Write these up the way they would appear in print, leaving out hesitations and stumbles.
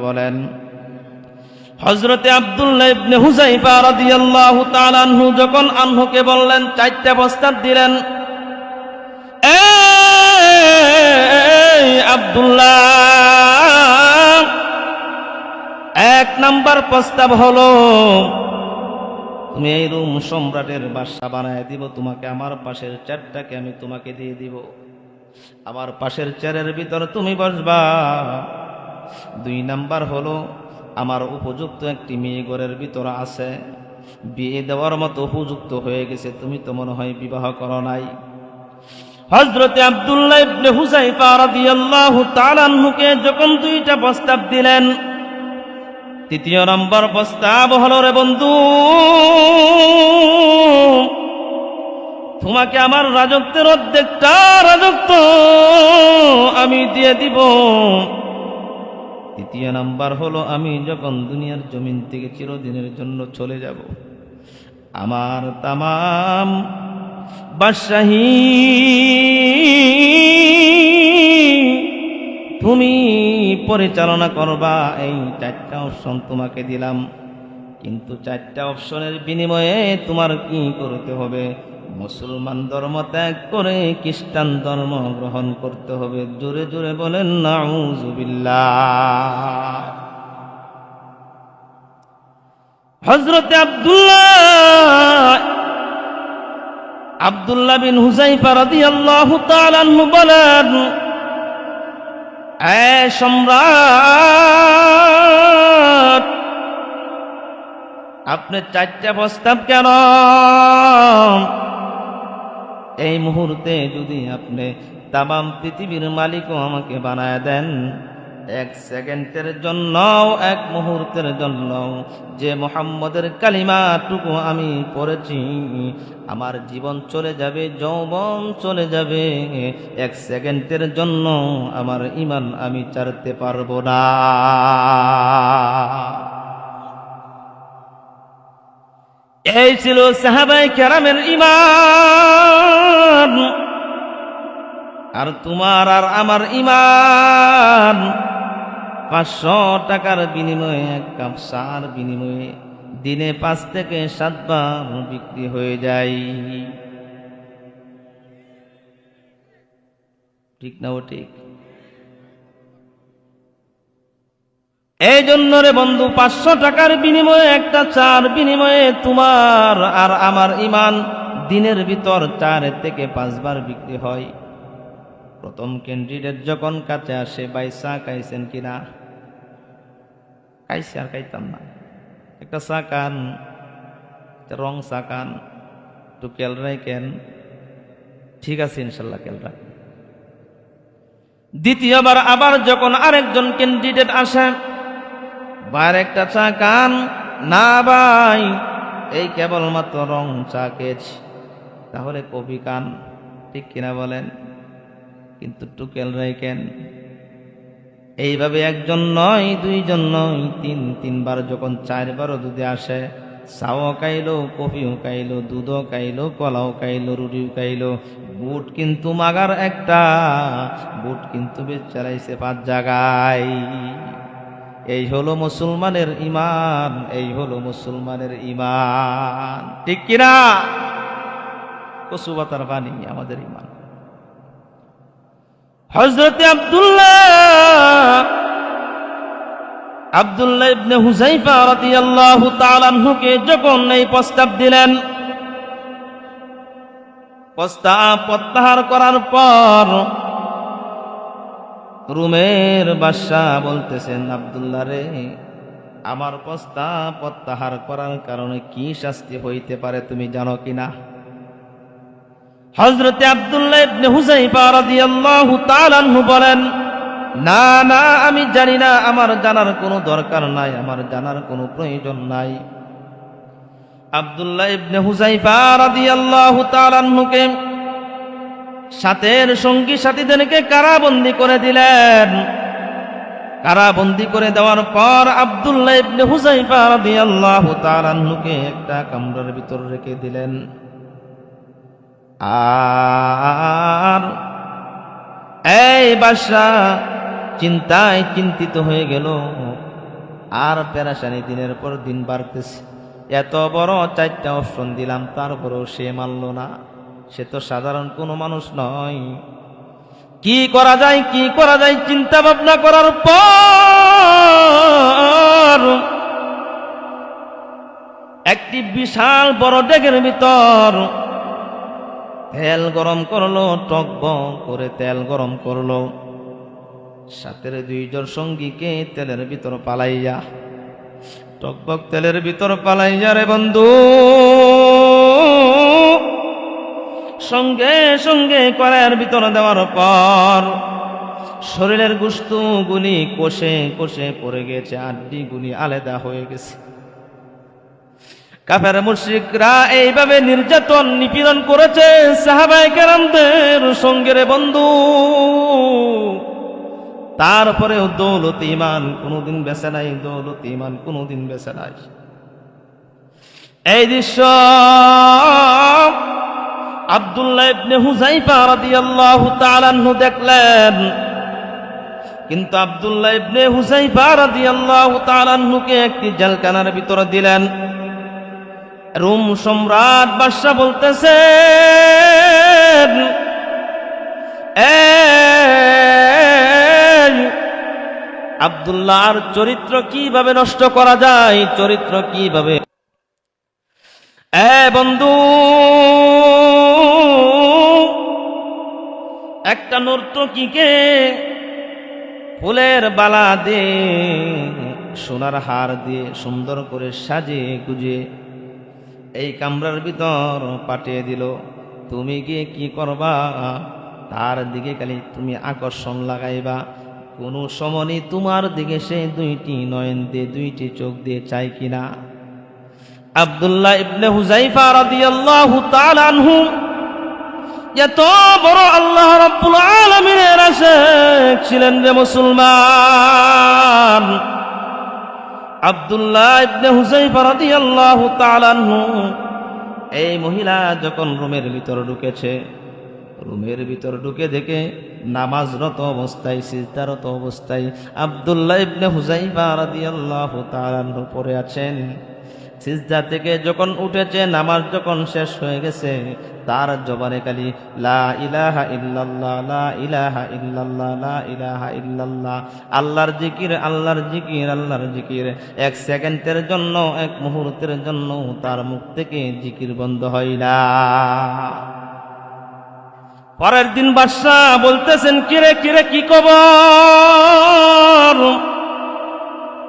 বলেন। হযরতে আব্দুল্লাহ ইবনে হুযায়ফা রাদিয়াল্লাহু তাআলা আনহু যখন আনহুকে বললেন, চারটা প্রস্তাব দিলেন, এই আব্দুল্লাহ, এক নাম্বার প্রস্তাব হলো তুমি এই রুম সম্রাটের বাদশা বানায় দিব, তোমাকে আমার পাশের চেয়ারটাকে আমি তোমাকে দিয়ে দিব, আমার পাশের চেয়ারের ভিতর তুমি বসবা। দুই নাম্বার হলো আমার উপযুক্ত একটি মেয়ে ঘরের ভিতর আছে, বিয়ে দেওয়ার মতো উপযুক্ত হয়ে গেছে, তুমি তো মনে হয় বিবাহ করো নাই। হযরতে আব্দুল্লাহ ইবনে হুযায়ফা রাদিয়াল্লাহু তাআলা আনহুকে যখন দুইটা প্রস্তাব দিলেন, তৃতীয় নম্বর প্রস্তাব হলো, রে বন্ধু, তোমাকে আমার রাজত্বের অর্ধেকটা রাজত্ব আমি দিয়ে দিব। তৃতীয় নাম্বার হলো, আমি যখন দুনিয়ার জমিন থেকে চিরদিনের জন্য চলে যাব, আমার তামাম বাদশাহী তুমি পরিচালনা করবা। এই চারটা অপশন তোমাকে দিলাম, কিন্তু চারটা অপশনের বিনিময়ে তোমার কি করতে হবে? মুসলমান ধর্ম ত্যাগ করে খ্রিস্টান ধর্ম গ্রহণ করতে হবে। জোরে জোরে বলেন নাউযুবিল্লাহ। হযরতে আব্দুল্লাহ বিন হুযায়ফা রাদিয়াল্লাহু তাআলা আনহু বলেন, এ সম্রাট, আপনি চারটা প্রস্তাব কেন? এই মুহূর্তে যদি আপনি তামাম পৃথিবীর মালিকও আমাকে বানায় দেন, এক সেকেন্ডের জন্য, এক মুহূর্তের জন্য যে মুহাম্মদের কালিমাটুকু আমি পড়েছি, আমার জীবন চলে যাবে, যৌবন চলে যাবে, এক সেকেন্ডের জন্য আমার ঈমান আমি ছাড়তে পারবো না। এই ছিল সাহাবায়ে কেরামের ঈমান। আর তোমার আর আমার ঈমান 500 টাকার বিনিময়ে, এক কাপ চার বিনিময়ে দিনে 5 থেকে 7 বার বিক্রি হয়ে যায়। ঠিক না? ও ঠিক। এই জন্য রে বন্ধু, 500 টাকার বিনিময়ে একটা চার বিনিময়ে তোমার আর আমার ঈমান দিনের ভিতর 4 থেকে 5 বার বিক্রি হয়। প্রথম ক্যান্ডিডেট যখন কাছে আসে, ভাই চা খাইছেন কিনা? খাইছি, আর খাইতাম না, একটা চা খান, রং চা খান, একটু খেয়াল রাখেন। ঠিক আছে, ইনশাল্লাহ খেয়াল রাখেন। দ্বিতীয়বার আবার যখন আরেকজন ক্যান্ডিডেট আসে, ভাই একটা চা খান। না ভাই, এই কেবলমাত্র রং চা খেয়েছি। তাহলে কফি খান। ঠিক কিনা বলেন? কিন্তু একটু খেয়াল রাখেন, এইভাবে একজন নয়, দুইজন নয়, তিনবার যখন 4 বারও যদি আসে, চাও খাইলো, কফিও খাইলো, দুধও খাইলো, কলাও খাইলো, রুটিও খাইলো, বুট কিন্তু মাগার একটা, বুট কিন্তু বেচারাইছে 5 জায়গায়। এই হলো মুসলমানের ঈমান, এই হলো মুসলমানের ঈমান। ঠিক কিনা? কচু পাতার পানি আমাদের ঈমান। হযরতে আব্দুল্লাহ ইবনে হুযায়ফা রাদিয়াল্লাহু তাআলা আনহুকে যখন এই প্রস্তাব দিলেন, প্রস্তাব প্রত্যাহার করার পর রুমের বাদশা বলতেছেন, আব্দুল্লাহ রে, আমার প্রস্তাব প্রত্যাহার করার কারণে কি শাস্তি হইতে পারে তুমি জানো কিনা? হযরতে আব্দুল্লাহ ইবনে হুযায়ফা রাদিয়াল্লাহু তাআলা আনহু বলেন, না না, আমি জানি না, আমার জানার কোনো দরকার নাই, আমার জানার কোনো প্রয়োজন নাই। আব্দুল্লাহ ইবনে হুযায়ফা রাদিয়াল্লাহু তাআলা আনহুকে সাথের সঙ্গী সাথীদেরকে কারাবন্দী করে দিলেন। কারাবন্দী করে দেওয়ার পর আব্দুল্লাহ ইবনে হুযায়ফা রাদিয়াল্লাহু তাআলা আনহুকে একটা কামরার ভিতর রেখে দিলেন। আর এই বাদশা চিন্তায় চিন্তিত হয়ে গেল, আর পেরেশানি দিনের পর দিন বাড়তেছে। এত বড় 4টা অপশন দিলাম, তারপরেও সে মানল না। সে তো সাধারণ কোনো মানুষ নয়। কি করা যায়, কি করা যায়, চিন্তা ভাবনা করার পর একটি বিশাল বড় ডেকের ভিতর তেল গরম করলো, টকবক করে তেল গরম করলো। সাথে 2 জন সঙ্গীকে তেলের ভিতর পালাইয়া, টকবক তেলের ভিতর পালাইয়া রে বন্ধু, সঙ্গে সঙ্গে কড়াইয়ের ভিতর দেওয়ার পর শরীরের গোশতগুলি কষে কষে পড়ে গেছে, আড্ডিগুলি আলাদা হয়ে গেছে। কাফের মুশরিকরা এইভাবে নির্যাতন নিপীড়ন করেছে সাহাবায়ে কেরামদের সঙ্গে রে বন্ধু। তারপরেও দৌলত ঈমান কোনোদিন বেঁচে নাই, দৌলত ঈমান কোনোদিন বেঁচে নাই। এই দৃশ্য আব্দুল্লাহ ইবনে হুযায়ফা রাদিয়াল্লাহু তাআলা আনহু দেখলেন। কিন্তু আব্দুল্লাহ ইবনে হুযায়ফা রাদিয়াল্লাহু তাআলা আনহুকে একটি জেলখানার ভিতরে দিলেন। রোম সম্রাট বাদশা বলতেছেন, আব্দুল্লাহর চরিত্র কিভাবে নষ্ট করা যায়, চরিত্র কিভাবে। বন্ধু, একটা নর্তকীকে ফুলের বালা দিয়ে, সোনার হার দিয়ে সুন্দর করে সাজিয়ে গুজিয়ে এই কামরার ভিতর পাঠিয়ে দিল। তুমি গিয়ে কি করবা, তার দিকে খালি তুমি আকর্ষণ লাগাইবা। কোনো সময় তোমার দিকে সে 2টি নয়ন দিয়ে, 2টি চোখ দিয়ে চাই কিনা। আব্দুল্লাহ ইবনে হুযায়ফা রাদিয়াল্লাহু তাআলা আনহু এত বড় আল্লাহ রাব্বুল আলামিনের আশিক ছিলেন রে মুসলমান। আব্দুল্লাহ ইবনে হুযায়ফা রাদিয়াল্লাহু তাআলা আনহু এই মহিলা যখন রুমের ভিতর ঢুকেছে, রুমের ভিতর ঢুকে দেখে নামাজরত অবস্থায়, সিজদারত অবস্থায় আব্দুল্লাহ ইবনে হুযায়ফা রাদিয়াল্লাহু তাআলা আনহু পড়ে আছেন। সিজদা থেকে যখন উঠেছে, নামাজ যখন শেষ হয়ে গেছে, তার জবানে খালি লা ইলাহা ইল্লাল্লাহ, লা ইলাহা ইল্লাল্লাহ, লা ইলাহা ইল্লাল্লাহ, আল্লাহর জিকির, আল্লাহর জিকির, আল্লাহর জিকির। 1 সেকেন্ডের জন্য, 1 মুহূর্তের জন্য তার মুখ থেকে জিকির বন্ধ হয় না। পরের দিন বাদশা বলতেছেন, কিরে কিরে কি খবর?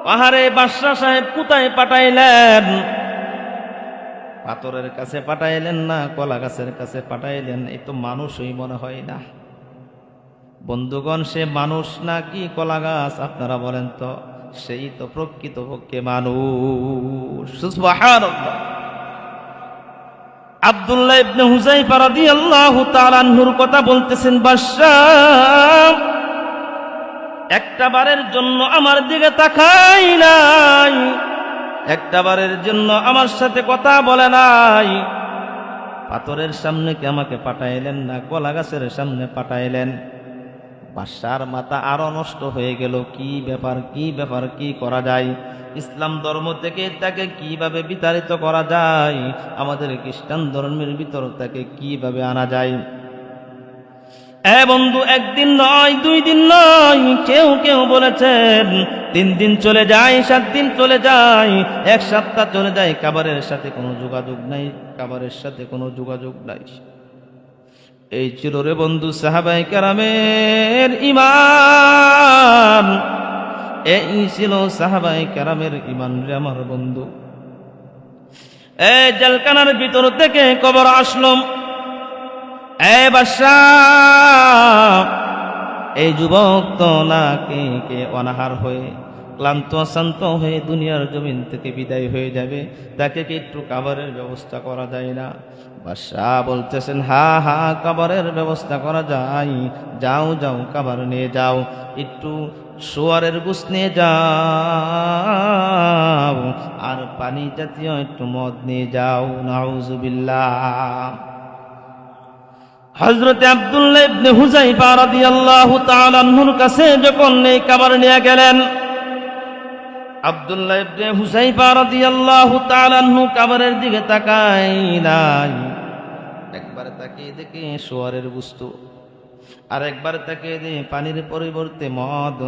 পাহাড়ে বাদশা সাহেব কোথায় পাঠাইলেন? পাথরের কাছে পাঠাইলেন না কলা গাছের কাছে পাঠাইলেন? এই তো মানুষই মনে হয় না। বন্ধুগণ, সে মানুষ নাকি কলা গাছ? আপনারা বলেন তো। সেই তো প্রকৃতপক্ষে মানুষ। সুবহানাল্লাহ। আব্দুল্লাহ ইবনে হুযায়ফা রাদিয়াল্লাহু তাআলা আনহুর কথা বলতেছেন, বাদশা একটা বারের জন্য আমার দিকে তাকাই নাই, একটা বারের জন্য আমার সাথে কথা বলে নাই। পাথরের সামনে কি আমাকে পাঠাইলেন না কলা গাছের সামনে পাঠাইলেন? বাদশার মাথা আরো নষ্ট হয়ে গেল। কি ব্যাপার, কি ব্যাপার, কি করা যায়? ইসলাম ধর্ম থেকে তাকে কিভাবে বিতাড়িত করা যায়? আমাদের খ্রিস্টান ধর্মের ভিতর তাকে কিভাবে আনা যায়? বন্ধু, 1 দিন নয়, 2 দিন নয়, কেউ কেউ বলেছেন 3 দিন চলে যায়, 7 দিন চলে যায়, 1 সপ্তাহ চলে যায়, কাবারের সাথে কোনো যোগাযোগ নাই, কাবারের সাথে কোনো যোগাযোগ নাই। এই ছিল রে বন্ধু সাহাবায়ে কেরামের ঈমান, এই ছিল সাহাবায়ে কেরামের ঈমান রে আমার বন্ধু। এই জেলখানার ভিতর থেকে খবর আসলো, বাদশা, এই যুবক তো না কে অনাহার হয়ে, ক্লান্ত শান্ত হয়ে দুনিয়ার জমিন থেকে বিদায় হয়ে যাবে, তাকে কি একটু খাবারের ব্যবস্থা করা যায় না? বাদশা বলতেছেন, হা হা, খাবারের ব্যবস্থা করা যায়, যাও যাও, খাবার নিয়ে যাও, একটু শুয়ারের গোশত নিয়ে যাও, আর পানি জাতীয় একটু মদ নিয়ে যাও। নাউজুবিল্লাহ। হযরত আব্দুল্লাহ ইবনে হুযায়ফা রাদিয়াল্লাহু তাআলা আনহুর কাছে যখন এই খাবার নিয়ে গেলেন, আব্দুল্লাহ ইবনে হুযায়ফা রাদিয়াল্লাহু তাআলা আনহু কবরের দিকে তাকায় নাই, একবার তাকিয়ে দেখে শুয়োরের গোশত, আর একবার তাকিয়ে দেখে পানির পরিবর্তে মদ।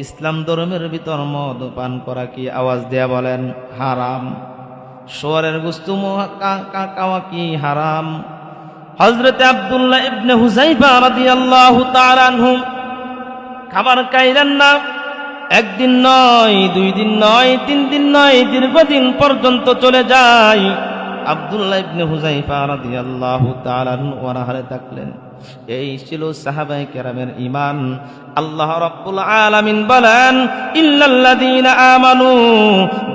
ইসলাম ধর্মের ভিতর মদ পান করা কি আওয়াজ দেয়া বলেন হারাম? শুয়োরের গোশত খাওয়া কি হারাম? হযরতে আব্দুল্লাহ ইবনে হুযায়ফা রাদিয়াল্লাহু তাআলা আনহু খাবার খাইলেন না। একদিন নয়, 2 দিন নয়, 3 দিন নয়, দীর্ঘদিন পর্যন্ত চলে যায়। আব্দুল্লাহ ইবনে হুযায়ফা রাদিয়াল্লাহু তাআলা অনাহারে থাকলেন। এই ছিল সাহাবায়ে কেরামের ঈমান। আল্লাহ রাব্বুল আলামিন বলেন, ইল্লাল্লাযীনা আমানু,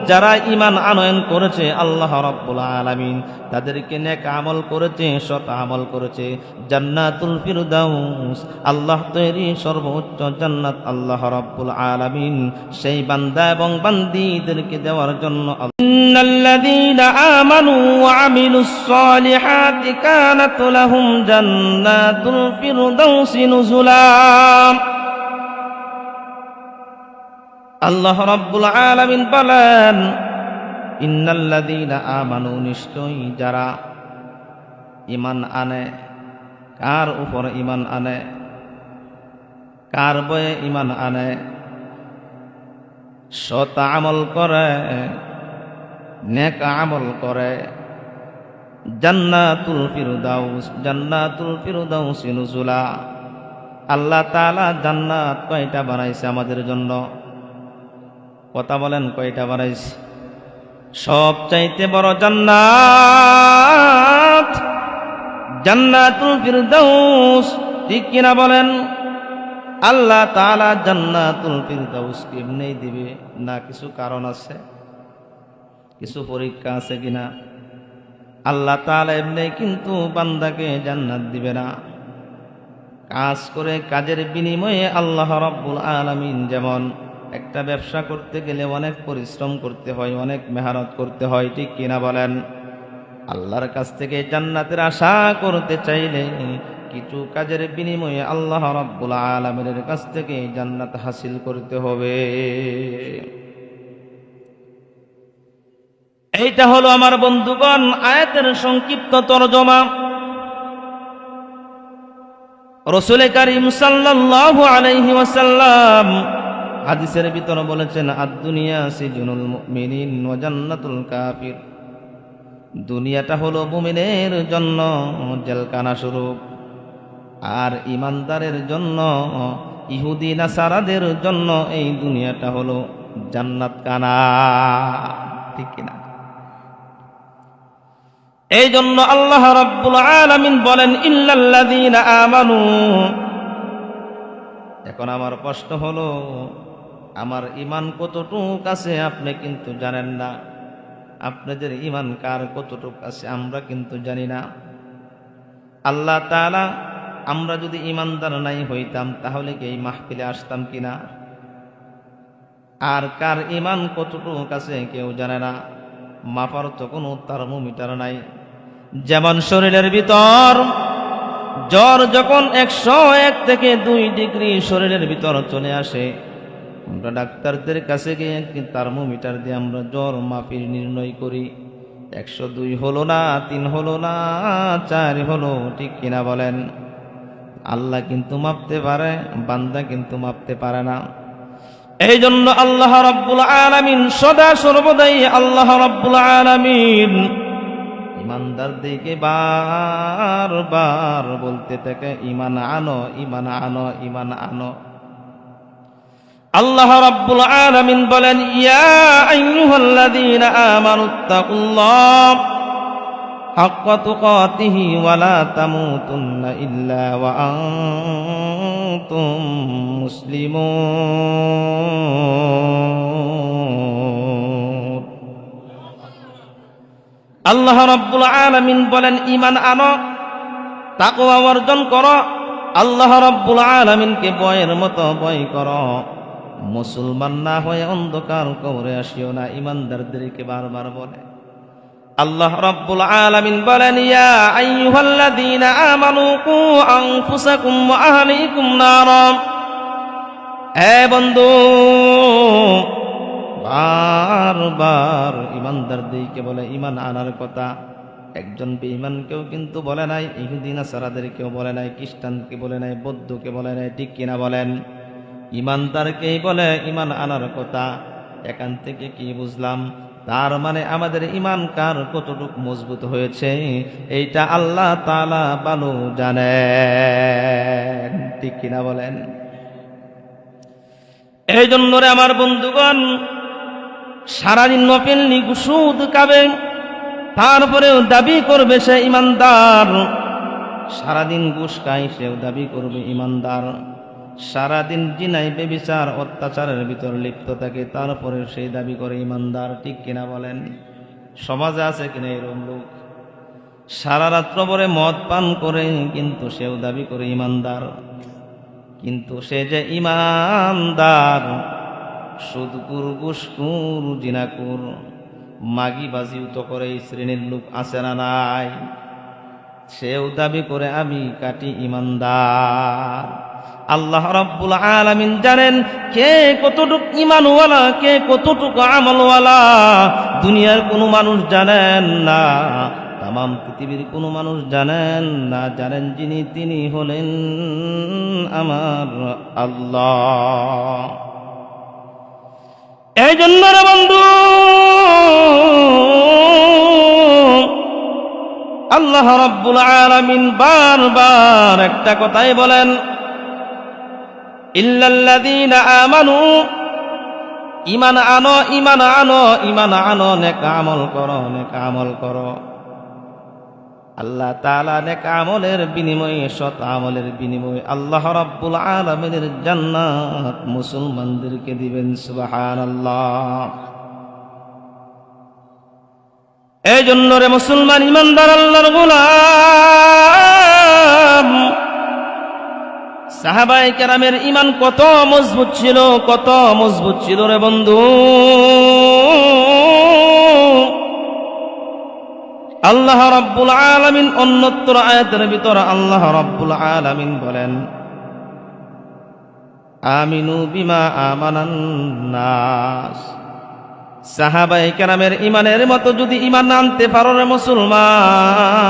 যারা ঈমান আনয়ন করেছে আল্লাহ রাব্বুল আলামিন তাদেরকে নেক আমল করেছে, সৎ আমল করেছে, জান্নাতুল ফিরদাউস, আল্লাহ তৈরি সর্বোচ্চ জান্নাত আল্লাহ রাব্বুল আলামিন সেই বান্দা এবং বান্দীদেরকে দেওয়ার জন্য। ইন্নাল্লাযীনা আমানু ওয়া আমিলুস সালিহাতি কানাত লাহুম জান্নাতুল ফিরদাউসি নুজুলা। আল্লাহ রাব্বুল আলামিন বলেন, ইন্নাল্লাযীনা আমানু, নিশ্চয়ই যারা ঈমান আনে। কার উপর ঈমান আনে? কার বয়ে ঈমান আনে? সৎ আমল করে, নেক আমল করে, জান্নাতুল ফিরদাউস, জান্নাতুল ফিরদাউস নুজুলা। আল্লাহ তাআলা জান্নাত কয়টা বানাইছে আমাদের জন্য? কথা বলেন, কয়টা বানাইছে? সবচাইতে বড় জান্নাত জান্নাতুল ফিরদাউস, ঠিক কিনা বলেন? আল্লাহ তাআলা জান্নাতুল ফিরদাউস এমনিই দিবে না কিছু কারণ আছে, কিছু পরীক্ষা আছে কিনা? আল্লাহ তাআলা এমনি কিন্তু বান্দাকে জান্নাত দিবে না। কাজ করে, কাজের বিনিময়ে আল্লাহ রাব্বুল আলামিন, যেমন একটা ব্যবসা করতে গেলে অনেক পরিশ্রম করতে হয়, অনেক মেহনত করতে হয়, ঠিক কিনা বলেন? আল্লাহর কাছ থেকে জান্নাতের আশা করতে চাইলে কিছু কাজের বিনিময়ে আল্লাহ রাব্বুল আলামিনের কাছ থেকে জান্নাত হাসিল করতে হবে। এইটা হলো আমার বন্ধুগণ আয়াতের সংক্ষিপ্ত তরজমা। রাসূল কারীম সাল্লাল্লাহু আলাইহি ওয়াসাল্লাম হাদিসের ভিতরে বলেছেন, আদ-দুনিয়া সিজনুল মুমিনিন ওয়া জান্নাতুল কাফির। দুনিয়াটা হলো মুমিনের জন্য জেলখানা স্বরূপ, আর ইমানদারের জন্য, ইহুদি নাসারাদের জন্য এই দুনিয়াটা হলো জান্নাত খানা, ঠিক কিনা? এই জন্য আল্লাহ রাব্বুল আলামিন বলেন, ইল্লাল্লাযীনা আমানু। এখন আমার প্রশ্ন হলো, আমার ঈমান কতটুক আছে আপনি কিন্তু জানেন না। আপনাদের ঈমান কার কতটুক আছে আমরা কিন্তু জানি না। আল্লাহ তাআলা, আমরা যদি ঈমানদার নাই হইতাম তাহলে কি এই মাহফিলে আসতাম কিনা? আর কার ঈমান কতটুক আছে কেউ জানে না। মাপার তো কোনো থার্মোমিটার নাই। যেমন শরীরের ভিতর জ্বর যখন 101 থেকে 2 ডিগ্রি শরীরের ভিতর চলে আসে, আমরা ডাক্তারদের কাছে গিয়ে থার্মোমিটার দিয়ে আমরা জ্বর মাপির নির্ণয় করি। 102 হলো না, 3 হলো না, 4 হলো, ঠিক কিনা বলেন? আল্লাহ কিন্তু মাপতে পারে, বান্দা কিন্তু মাপতে পারে না। এই জন্য আল্লাহ রাব্বুল আলামিন সদা সর্বদাই আল্লাহ রাব্বুল আলামিন ইমানদারদেরকে বারবার বলতে থাকে, ঈমান আনো, ঈমান আনো, ঈমান আনো। আল্লাহ রাব্বুল আলামিন বলেন, ইয়া আইয়ুহাল্লাযীনা আমানুত্তাকুল্লাহ হাক্কা তুকাতিহি ওয়া লা তামুতুন্না ইল্লা ওয়া আনতুম মুসলিমুন। আল্লাহ রাব্বুল আলামিন বলেন, ঈমান আনো, তাকওয়া অর্জন করো, আল্লাহ রাব্বুল আলামিনকে ভয়ের মতো ভয় করো। মুসলমান না হয়ে অন্ধকার কবরে আসিও না, ঈমানদারদেরকে বারবার বলে। আল্লাহ রাব্বুল আলামিন বলেন, ইয়া আইয়ুহাল্লাযীনা আমানু কু আনফুসাকুম ওয়া আহলিকুম নারা। হে বন্ধু, বারবার ইমানদারদেরকে বলে ইমান আনার কথা। একজন বেঈমানকেও কিন্তু বলে নাই, ইহুদি নাসারাদেরকেও বলে নাই, খ্রিস্টানকে বলে নাই, বৌদ্ধকে বলে নাই, ঠিক কিনা বলেন? ইমানদারকেই বলে ইমান আনার কথা। এখান থেকে কি বুঝলাম? তার মানে আমাদের ইমান কার কতটুকু মজবুত হয়েছে এইটা আল্লাহ তাআলা ভালো জানেন, ঠিক কিনা বলেন? এই জন্য রে আমার বন্ধুগণ, সারাদিন নফল সুদ খাবে, তারপরেও দাবি করবে সে ইমানদার। সারাদিন ঘুষ খায়, সেও দাবি করবে ইমানদার। সারাদিন জিনাই বেবিচার অত্যাচারের ভিতর লিপ্ত থাকে, তারপরে সেই দাবি করে ইমানদার, ঠিক কিনা বলেন? সমাজে আছে কিনা এরকম লোক? সারা রাত্র ভরে মদ পান করে কিন্তু সেও দাবি করে ইমানদার। কিন্তু সে যে ইমানদার, সুদকুর, ঘুষখোর, জিনাকুর, মাগিবাজিও তো করে এই শ্রেণীর লোক আছে না নাই? সেও দাবি করে আমি কাটি ইমানদার। আল্লাহ রাব্বুল আলামিন জানেন কে কতটুকু ঈমানওয়ালা, কে কতটুকু আমলওয়ালা। দুনিয়ার কোনো মানুষ জানেন না, তামাম পৃথিবীর কোনো মানুষ জানেন না। জানেন যিনি, তিনি হলেন আমার আল্লাহ। এই জন্য রে বন্ধু, আল্লাহ রাব্বুল আলামিন বারবার একটা কথাই বলেন, ইল্লাল্লাযীনা আমানু, ঈমান আনো, ঈমান আনো, ঈমান আনো, নেক আমল করো, নেক আমল করো। আল্লাহ তাআলা নেক আমলের বিনিময়ে, সৎ আমলের বিনিময়ে আল্লাহ রাব্বুল আলামিনের জান্নাত মুসলমানদেরকে দিবেন। সুবহানাল্লাহ। এই জন্য রে মুসলমান ইমানদার আল্লাহর গোলাম, সাহাবায়ে কেরামের ঈমান কত মজবুত ছিল, কত মজবুত ছিল রে বন্ধু। আল্লাহ রাব্বুল আলামিন অন্যত্র আয়াতের ভিতর আল্লাহ রাব্বুল আলামিন বলেন, আমিনু বিমা আমানান নাস। সাহাবায়ে কেরামের ঈমানের মতো যদি ঈমান আনতে পারো রে মুসলমান,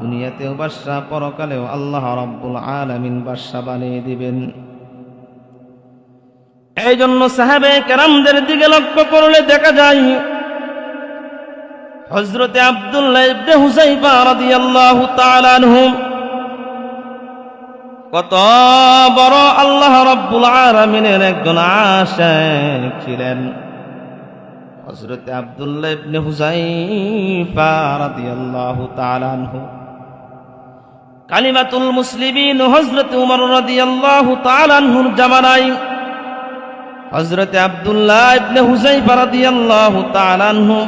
দুনিয়াতেও বাদশা, পরকালেও আল্লাহ রাব্বুল আলামিন বাদশা বানিয়ে দিবেন। এই জন্য সাহাবায়ে কেরামদের দিকে লক্ষ্য করলে দেখা যায় হযরতে আব্দুল্লাহ ইবনে হুযায়ফা রাদিয়াল্লাহু তাআলা আনহু কত বড় আল্লাহ রাব্বুল আলামিনের একজন আশিক ছিলেন। হযরতে আব্দুল্লাহ ইবনে হুযায়ফা রাদিয়াল্লাহু তাআলা আনহু কালিমাতুল মুসলিমিন হযরতে উমর রাদিয়াল্লাহু তাআলা আনহুর জামানায় হযরতে আব্দুল্লাহ ইবনে হুযায়ফা রাদিয়াল্লাহু তাআলা আনহু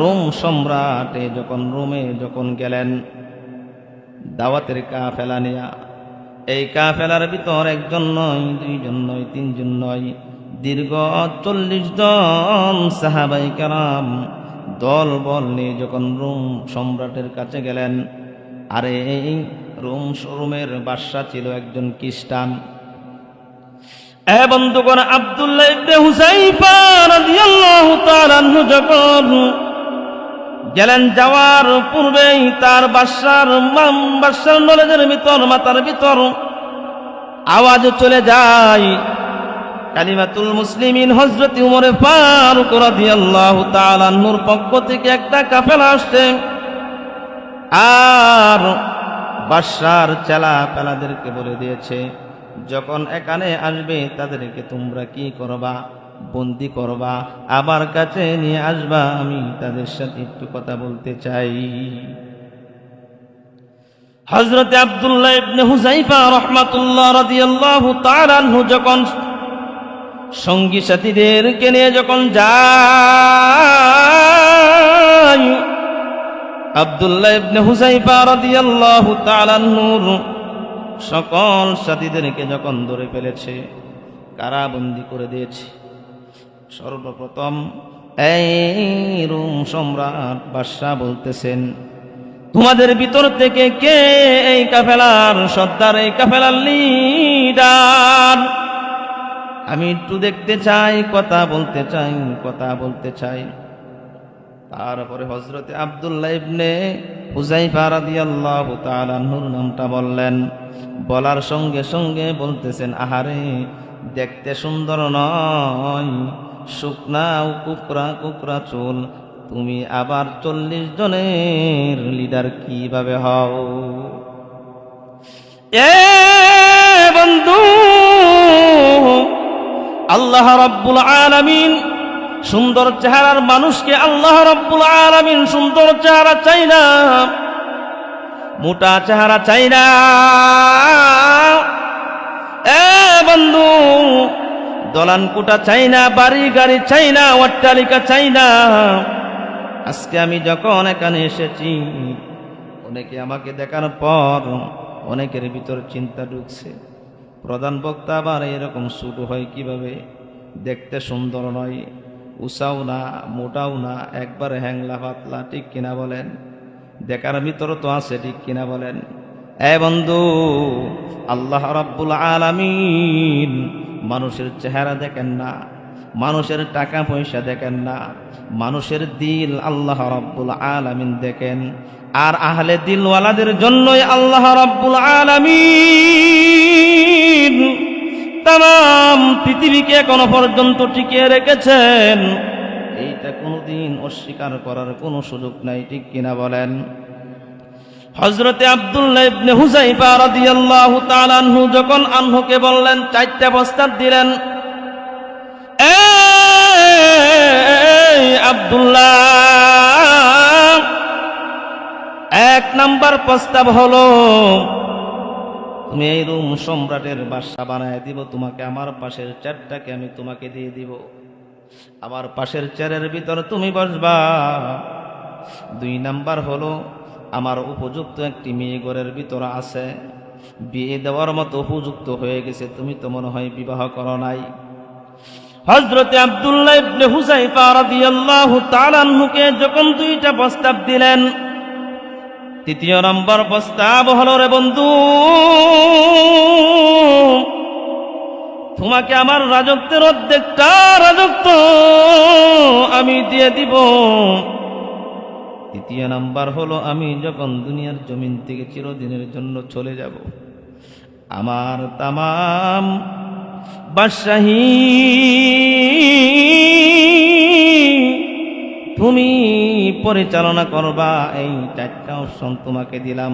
রোম সম্রাটে রোমে যখন গেলেন দাওয়াতের কাফেলা নিয়া, এই কাফেলার ভিতর একজন নয়, দুইজন নয়, তিনজন নয়, দীর্ঘ 40 জন সাহাবায়ে কেরাম দল বল নিয়ে যখন রোম সম্রাটের কাছে গেলেন। আরে এই রোমের বাদশা ছিল একজন খ্রিস্টান। বন্ধুগণ, আব্দুল্লাহ ইবনে হুযায়ফা রাদিয়াল্লাহু তাআলা আনহু যখন গেলেন, যাওয়ার পূর্বেই তার বাদশার নলেজের ভিতর, মাথার ভিতর আওয়াজ চলে যায়, কালিমাতুল মুসলিমিন হযরত উমর ফারুক রাদিয়াল্লাহু তাআলা আনহুর পক্ষ থেকে একটা কাফেলা আসছে। আর বাদশার চেলা পেলাদেরকে বলে দিয়েছে, যখন এখানে আসবে তাদেরকে তোমরা কি করবা? বন্দি করবা, আমার কাছে নিয়ে আসবা, আমি তাদের সাথে একটু কথা বলতে চাই। হযরতে আব্দুল্লাহ ইবনে হুযায়ফা রাহমাতুল্লাহ রাদিয়াল্লাহু তাআলা আনহু যখন সঙ্গী সাথীদেরকে নিয়ে যখন যায়, আব্দুল্লাহ ইবনে হুযায়ফা রাদিয়াল্লাহু তাআলা আনহুর সকল সাথীদেরকে যখন ধরে ফেলেছে, কারাবন্দী করে দিয়েছে, সর্বপ্রথম এই রোম সম্রাট বাদশা বলতেছেন, তোমাদের ভিতর থেকে কে এই কাফেলার সর্দার, এই কাফেলার লিডার? আমি একটু দেখতে চাই, কথা বলতে চাই, কথা বলতে চাই। তারপরে হযরতে আব্দুল্লাহ ইবনে হুযায়ফা রাদিয়াল্লাহু তাআলা আনহুর নামটা বললেন। বলার সঙ্গে সঙ্গে বলতেছেন, আহারে দেখতে সুন্দর নয়, শুকনা কুকরা কুকরা চুল, তুমি আবার 40 জনের লিডার কিভাবে হও? এ বন্ধু, আল্লাহ রাব্বুল আলামিন সুন্দর চেহারার মানুষকে আল্লাহ রাব্বুল আলামিন সুন্দর চেহারা চাই না, মোটা চেহারা চাই না। এ বন্ধু, দলান কোটা চাই না, বাড়ি গাড়ি চাই না, অট্টালিকা চাই না। আজকে আমি যখন এখানে এসেছি, অনেকে আমাকে দেখার পর অনেকের ভিতর চিন্তা ঢুকছে, প্রধান বক্তা আবার এরকম শুরু হয় কিভাবে? দেখতে সুন্দর নয়, উঁচাও না, মোটাও না, একবারে হ্যাংলা পাতলা, ঠিক কিনা বলেন? দেখার ভিতর তো আছে, ঠিক কিনা বলেন? এ বন্ধু, আল্লাহ রাব্বুল আলামিন মানুষের চেহারা দেখেন না, মানুষের টাকা পয়সা দেখেন না, মানুষের দিল আল্লাহ রাব্বুল আলামিন দেখেন। আর আহলে দিলওয়ালাদের জন্যই আল্লাহ রাব্বুল আলামিন তাম পৃথিবীকে এখনো পর্যন্ত টিকিয়ে রেখেছেন। এইটা কোনোদিন অস্বীকার করার কোনো সুযোগ নাই, ঠিক কিনা বলেন? হযরতে আব্দুল্লাহ ইবনে হুযায়ফা রাদিয়াল্লাহু তাআলা আনহু যখন আনহুকে বললেন, 4টা প্রস্তাব দিলেন। এই আব্দুল্লাহ, 1 নাম্বার প্রস্তাব হলো, তুমি এই রুম সম্রাটের বাসা বানায় দিব, তোমাকে আমার পাশের চেয়ারটাকে আমি তোমাকে দিয়ে দিব, আমার পাশের চেয়ারের ভিতর তুমি বসবা। 2 নাম্বার হলো, আমার উপযুক্ত একটি মেয়ে ঘরের ভিতর আছে, বিয়ে দেওয়ার মতো উপযুক্ত হয়ে গেছে, তুমি তো মনে হয় বিবাহ করো নাই। হযরতে আব্দুল্লাহ ইবনে হুযায়ফা রাদিয়াল্লাহু তাআলা আনহুকে যখন 2টা প্রস্তাব দিলেন, 3য় নম্বর প্রস্তাব হলো, রে বন্ধু, তোমাকে আমার রাজত্বের অর্ধেকটা রাজত্ব আমি দিয়ে দিব। 3য় নাম্বার হলো, আমি যখন দুনিয়ার জমিন থেকে চিরদিনের জন্য চলে যাব, আমার তামাম বাদশাহী তুমি পরিচালনা করবা। এই 4টা অপশন তোমাকে দিলাম,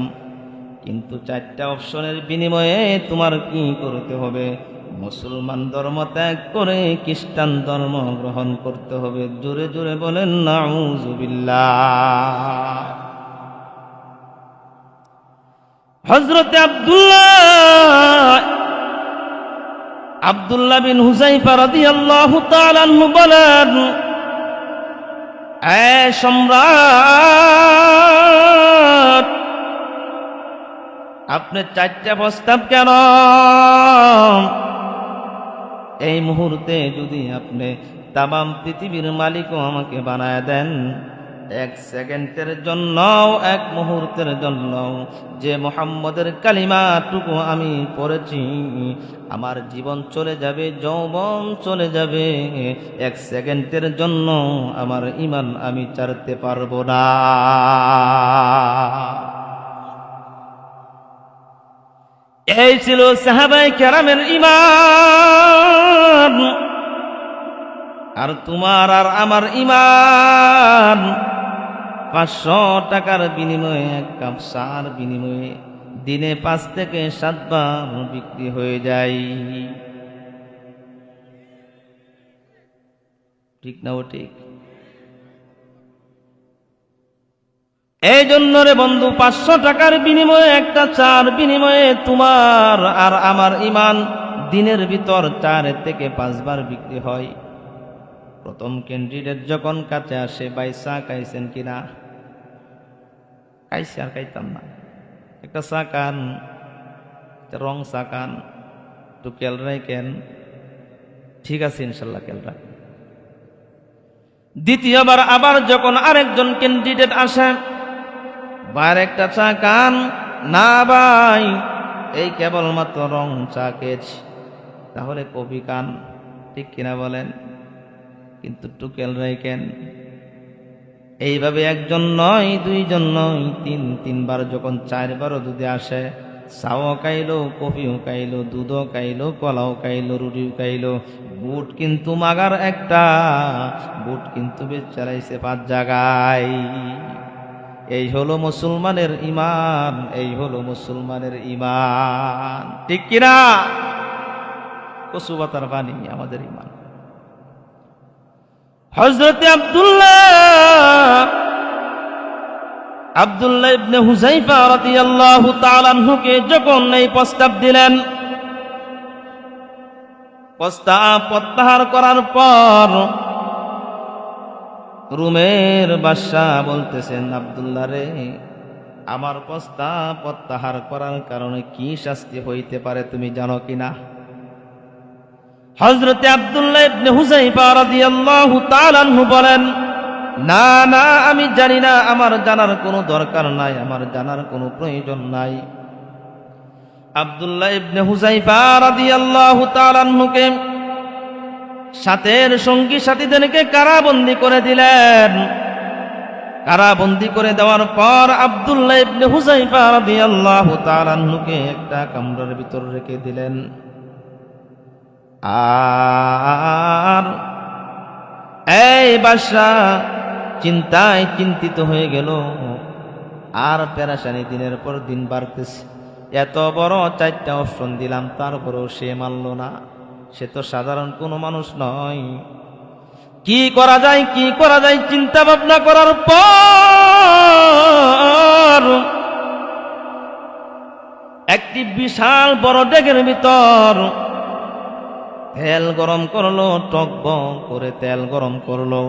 কিন্তু 4টা অপশনের বিনিময়ে তোমার কি করতে হবে? মুসলমান ধর্ম ত্যাগ করে খ্রিস্টান ধর্ম গ্রহণ করতে হবে। জোরে জোরে বলেন নাউযুবিল্লাহ। হযরতে আব্দুল্লাহ বিন হুযায়ফা রাদিয়াল্লাহু তাআলা আনহু বলেন, এ সম্রাট, আপনি 4টা প্রস্তাব কেন? এই মুহূর্তে যদি আপনি তামাম পৃথিবীর মালিকও আমাকে বানায় দেন, 1 সেকেন্ডের জন্য, 1 মুহূর্তের জন্য যে মুহাম্মদের কালিমাটুকু আমি পড়েছি, আমার জীবন চলে যাবে, যৌবন চলে যাবে, 1 সেকেন্ডের জন্য আমার ঈমান আমি ছাড়তে পারবো না। এই ছিল সাহাবায়ে কেরামের ঈমান। আর তোমার আর আমার ঈমান 500 টাকার বিনিময়ে, 1 কাপ চার বিনিময়ে দিনে 5 থেকে 7 বার বিক্রি হয়ে যায়। ঠিক না? ও ঠিক। এই জন্য রে বন্ধু, 500 টাকার বিনিময়ে একটা চার বিনিময়ে তোমার আর আমার ঈমান দিনের ভিতর 4 থেকে 5 বার বিক্রি হয়। প্রথম ক্যান্ডিডেট যখন কাছে আসে, ভাই চা খাইছেন কিনা? খাইছি, আর খাইতাম না, একটা চা খান, রং চা খান, একটু খেয়াল রাখেন। ঠিক আছে, ইনশাল্লাহ খেয়াল রাখেন। দ্বিতীয়বার আবার যখন আরেকজন ক্যান্ডিডেট আসে, ভাইয়ের একটা চা খান? না ভাই, এই কেবলমাত্র রং চা খেয়েছি। তাহলে কফি খান? ঠিক কিনা বলেন? কিন্তু টুকেল রাখেন, এইভাবে একজন নয়, দুইজন নয়, তিনবার যখন 4 বারও দুধে আসে, চাও খাইলো, কফিও খাইলো, দুধও খাইলো, কলাও খাইলো, রুটিও খাইলো, বুট কিন্তু মাগার একটা, বুট কিন্তু বেচারাইছে 5 জায়গায়। এই হলো মুসলমানের ঈমান, এই হলো মুসলমানের ঈমান, ঠিক কিনা? কচু পাতার পানি আমাদের ঈমান। হযরত আব্দুল্লাহ ইবনে হুযায়ফা রাদিয়াল্লাহু তাআলা আনহুকে যখন এই প্রস্তাব দিলেন, প্রস্তাব প্রত্যাহার করার পর রুমের বাদশা বলতেছেন, আব্দুল্লাহ রে, আমার প্রস্তাব প্রত্যাহার করার কারণে কি শাস্তি হইতে পারে তুমি জানো কিনা? হযরত আব্দুল্লাহ ইবনে হুযায়ফা রাদিয়াল্লাহু তাআলা আনহু বলেন, না না, আমি জানি না, আমার জানার কোনো দরকার নাই, আমার জানার কোনো প্রয়োজন নাই। আব্দুল্লাহ ইবনে হুযায়ফা রাদিয়াল্লাহু তাআলা আনহুকে সাথের সঙ্গী সাথীদেরকে কারাবন্দী করে দিলেন। কারাবন্দী করে দেওয়ার পর আব্দুল্লাহ ইবনে হুযায়ফা রাদিয়াল্লাহু তাআলা আনহুকে একটা কামরার ভিতর রেখে দিলেন। আর এই বাদশা চিন্তায় চিন্তিত হয়ে গেল, আর পেরেশানি দিনের পর দিন বাড়তেছে। এত বড় 4টা অপশন দিলাম, তারপরেও সে মানল না। সে তো সাধারণ কোনো মানুষ নয়। কি করা যায়, কি করা যায়, চিন্তা ভাবনা করার পর একটি বিশাল বড় ডেকের ভিতর তেল গরম করলো, টকবক করে তেল গরম করলো।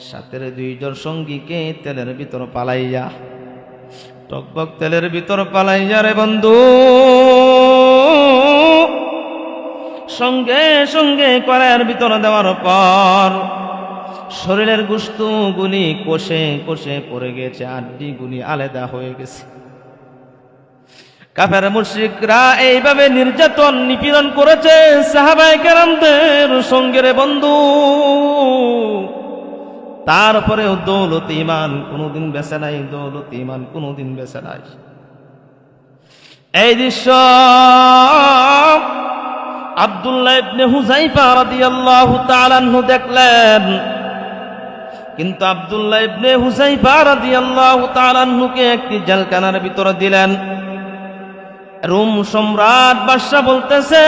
সাথের 2 জন সঙ্গীকে তেলের ভিতর পালাইয়া, টকবক তেলের ভিতর পালাইয়া রে বন্ধু, সঙ্গে সঙ্গে কড়াইয়ের ভিতর দেওয়ার পর শরীরের গোশতগুলি কষে কষে পড়ে গেছে, আড্ডিগুলি আলাদা হয়ে গেছে। কাফের মুশরিকরা এইভাবে নির্যাতন নিপীড়ন করেছে সাহাবায়ে কেরামদের সঙ্গে রে বন্ধু। তারপরেও দৌলত ঈমান কোনোদিন বেঁচে নাই, দৌলত ঈমান কোনোদিন বেঁচে নাই। এই দৃশ্য আব্দুল্লাহ ইবনে হুযায়ফা রাদিয়াল্লাহু তাআলা আনহু দেখলেন। কিন্তু আব্দুল্লাহ ইবনে হুযায়ফা রাদিয়াল্লাহু তাআলা আনহুকে একটি জেলখানার ভিতরে দিলেন। রোম সম্রাট বাদশা বলতেছেন,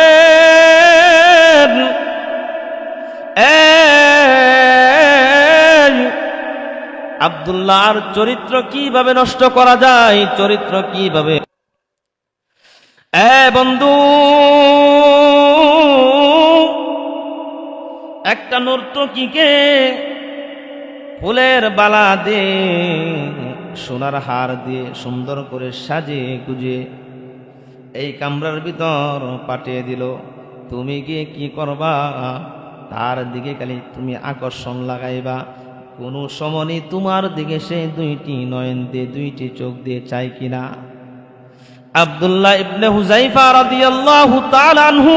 আব্দুল্লাহর চরিত্র কিভাবে নষ্ট করা যায়, চরিত্র কিভাবে। বন্ধু, একটা নর্তকীকে ফুলের বালা দিয়ে, সোনার হার দিয়ে সুন্দর করে সাজিয়ে গুজিয়ে এই কামরার ভিতর পাঠিয়ে দিল। তুমি গিয়ে কি করবা? তার দিকে খালি তুমি আকর্ষণ লাগাইবা। কোনো সময় তোমার দিকে সে 2টি নয়ন দিয়ে, 2টি চোখ দিয়ে চাই কিনা। আব্দুল্লাহ ইবনে হুযায়ফা রাদিয়াল্লাহু তাআলা আনহু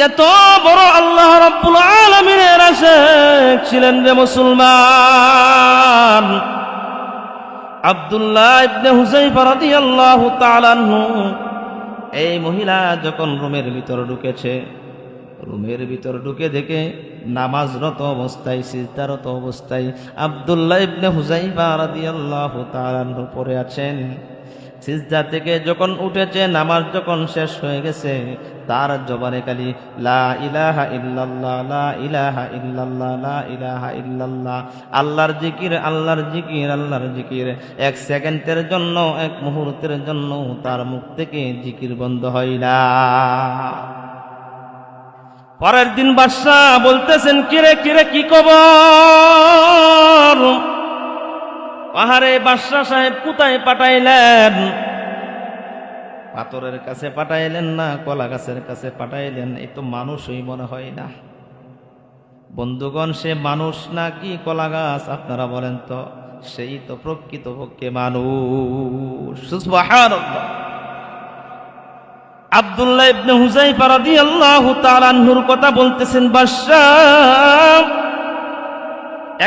এত বড় আল্লাহ রাব্বুল আলামিনের আশিক ছিলেন রে মুসলমান। আব্দুল্লাহ ইবনে হুযায়ফা রাদিয়াল্লাহু তাআলা আনহু এই মহিলা যখন রুমের ভিতর ঢুকেছে, রুমের ভিতর ঢুকে দেখে নামাজরত অবস্থায়, সিজদারত অবস্থায় আব্দুল্লাহ ইবনে হুযায়ফা রাদিয়াল্লাহু তাআলা আনহু পড়ে আছেন। সিজদা থেকে যখন উঠেছে, নামাজ যখন শেষ হয়ে গেছে, তার জবানে খালি লা ইলাহা ইল্লাল্লাহ, লা ইলাহা ইল্লাল্লাহ, লা ইলাহা ইল্লাল্লাহ, আল্লাহর জিকির, আল্লাহর জিকির, আল্লাহর জিকির। 1 সেকেন্ডের জন্য, 1 মুহূর্তের জন্য তার মুখ থেকে জিকির বন্ধ হয় না। পরের দিন বাদশা বলতেছেন, কিরে কিরে কি খবর? পাহাড়ে বাদশা সাহেব কোথায় পাঠাইলেন? পাথরের কাছে পাঠাইলেন না কলা গাছের কাছে পাঠাইলেন? এই তো মানুষই মনে হয় না। বন্ধুগণ, সে মানুষ নাকি কলা গাছ? আপনারা বলেন তো। সেই তো প্রকৃতপক্ষে মানুষ। সুবহানাল্লাহ। আব্দুল্লাহ ইবনে হুযায়ফা রাদিয়াল্লাহু তাআলা আনহুর কথা বলতেছেন, বাদশাহ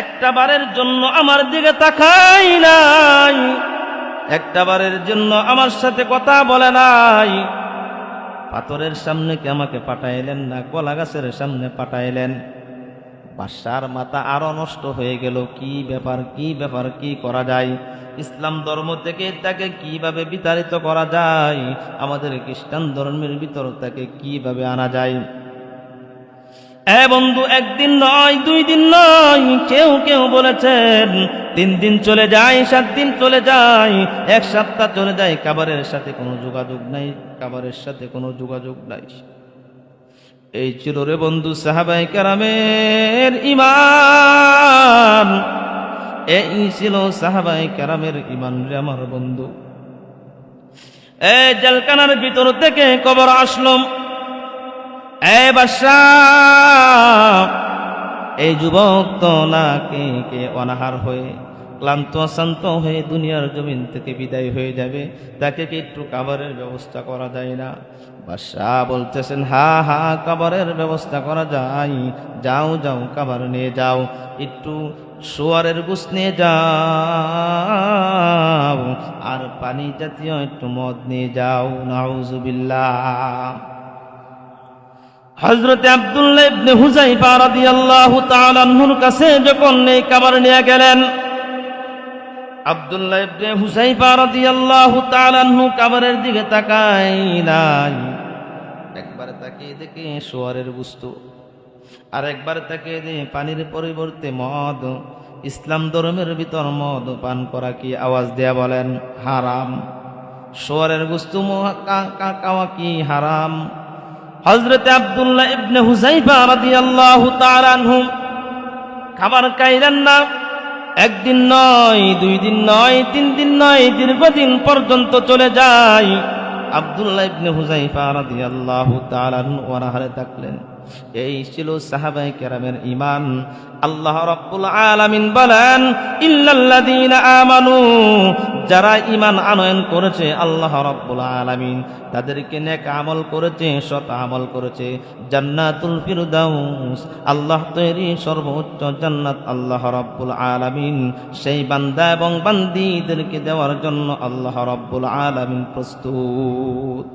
একটা বারের জন্য আমার দিকে তাকাই নাই, একটা বারের জন্য আমার সাথে কথা বলে নাই। পাথরের সামনে কি আমাকে পাঠাইলেন না কলা গাছের সামনে পাঠাইলেন? বাদশার মাথা আরো নষ্ট হয়ে গেল। কি ব্যাপার, কি ব্যাপার, কি করা যায়? ইসলাম ধর্ম থেকে তাকে কিভাবে বিতাড়িত করা যায়? আমাদের খ্রিস্টান ধর্মের ভিতর তাকে কিভাবে আনা যায়? বন্ধু, একদিন নয়, 2 দিন নয়, কেউ কেউ বলেছেন 3 দিন চলে যায়, 7 দিন চলে যায়, 1 সপ্তাহ চলে যায়, কাবারের সাথে কোনো যোগাযোগ নাই, কাবারের সাথে কোনো যোগাযোগ নাই। এই ছিল রে বন্ধু সাহাবায়ে কেরামের ঈমান, এই ছিল সাহাবায়ে কেরামের ঈমান রে আমার বন্ধু। এই জেলখানার ভিতর থেকে কবর আসলো। বাদশাহ, এই যুবক তো না কে অনাহার হয়ে ক্লান্ত শান্ত হয়ে দুনিয়ার জমিন থেকে বিদায় হয়ে যাবে, তাকে কি একটু খাবারের ব্যবস্থা করা যায় না? বাদশাহ বলতেছেন, হা খাবারের ব্যবস্থা করা যায়, যাও যাও খাবার নিয়ে যাও, একটু শুয়ারের গোশত নিয়ে যাও, আর পানি জাতীয় একটু মদ নিয়ে যাও। নাউজুবিল্লাহ। হযরত আব্দুল্লাহ ইবনে হুযায়ফা রাদিয়াল্লাহু তাআলা আনহুর কাছে যখন এই খাবার নিয়ে গেলেন, আব্দুল্লাহ ইবনে হুযায়ফা রাদিয়াল্লাহু তাআলা আনহু খাবারের দিকে তাকাইলেন। একবার তাকিয়ে দেখে শুয়ারের গোশত, আর একবার তাকিয়ে দেখে পানির পরিবর্তে মদ। ইসলাম ধর্মের ভিতর মদ পান করা কি আওয়াজ দেয়া বলেন হারাম? শুয়ারের গোশত খাওয়া কি হারাম? হযরত আব্দুল্লাহ ইবনে হুযায়ফা রাদিয়াল্লাহু তাআলা আনহু খাবার খাইলেন না। 1 দিন নয়, 2 দিন নয়, 3 দিন নয়, দীর্ঘদিন পর্যন্ত চলে যায়। আব্দুল্লাহ ইবনে হুযায়ফা রাদিয়াল্লাহু তাআলা আনহু অনাহারে থাকলেন। এই ছিল সাহাবায়ে কেরামের ঈমান। আল্লাহ রাব্বুল আলামিন বলেন, ইল্লাল্লাযীনা আমানু, যারা ঈমান আনয়ন করেছে আল্লাহ রাব্বুল আলামিন তাদেরকে নেক আমল করেছে, সৎ আমল করেছে, জান্নাতুল ফিরদাউস, আল্লাহ তৈরি সর্বোচ্চ জান্নাত আল্লাহ রাব্বুল আলামিন সেই বান্দা এবং বান্দীদেরকে দেওয়ার জন্য আল্লাহ রাব্বুল আলামিন প্রস্তুত।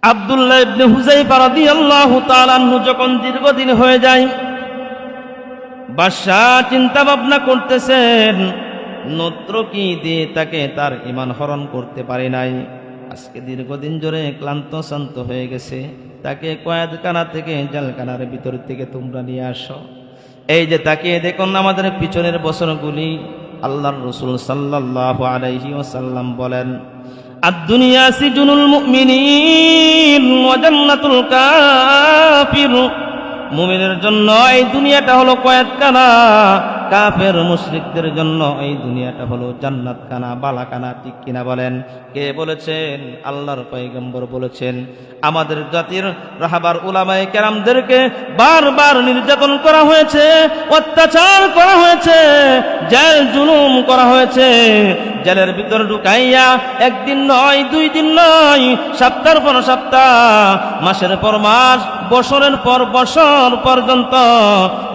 আব্দুল্লাহ ইবনে হুযায়ফা রাদিয়াল্লাহু তাআলা আনহু যখন দীর্ঘদিন হয়ে যায়, বাদশাহ চিন্তা ভাবনা করতেছেন, নত্র কি দিয়ে তাকে তার ঈমান হরণ করতে পারে নাই। আজকে দীর্ঘদিন ধরে ক্লান্ত শান্ত হয়ে গেছে, তাকে কয়েদখানা থেকে জেলখানার ভিতর থেকে তোমরা নিয়ে আসো। এই যে তাকিয়ে দেখুন আমাদের পিছনের বছরগুলি, আল্লাহর রাসূল সাল্লাল্লাহু আলাইহি ওয়াসাল্লাম বলেন, আদ-দুনিয়া সিজনুল মুমিনিন ওয়া জান্নাতুল কাফির। মুমিনের জন্য এই দুনিয়াটা হলো কয়েদখানা, কাফের মুশরিকদের জন্য এই দুনিয়াটা হলো জান্নাতখানা, বালাখানা। ঠিক কিনা বলেন? কে বলেছেন? আল্লাহর পয়গম্বর বলেছেন। আমাদের জাতির রাহবার উলামায়ে কেরামদেরকে বারবার নির্যাতন করা হয়েছে, অত্যাচার করা হয়েছে, জেল জুলুম করা হয়েছে। জেলের ভিতর ঢুকাইয়া 1 দিন নয়, 2 দিন নয়, সপ্তাহের পর সপ্তাহ, মাসের পর মাস, বছরের পর বছর পর্যন্ত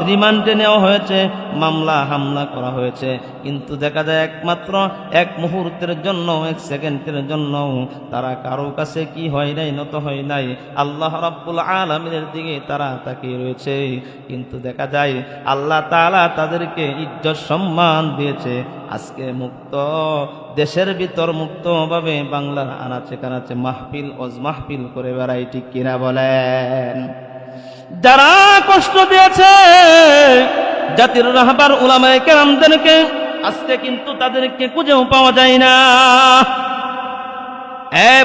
রিমান্ডে নেওয়া হয়েছে, মামলা হামলা করা হয়েছে। কিন্তু দেখা যায় একমাত্র 1 মুহূর্তের জন্য, 1 সেকেন্ডের জন্য তারা কারো কাছে কি হয় নাই, নত হয় নাই, আল্লাহ রাব্বুল আলামিনের দিকে তারা তাকিয়ে রয়েছে। কিন্তু দেখা যায় আল্লাহ তাআলা তাদেরকে ইজ্জত সম্মান দিয়েছে। আজকে মুক্ত দেশের ভিতর মুক্তভাবে বাংলার আনাচে কানাচে মাহফিল ওয়াজ মাহফিল করে বেড়াই। ঠিক কিনা বলেন? যারা কষ্ট দিয়েছে জাতির রাহবার উলামায়ে কেরামদেরকে, আজকে কিন্তু তাদেরকে খুঁজেও পাওয়া যায় না।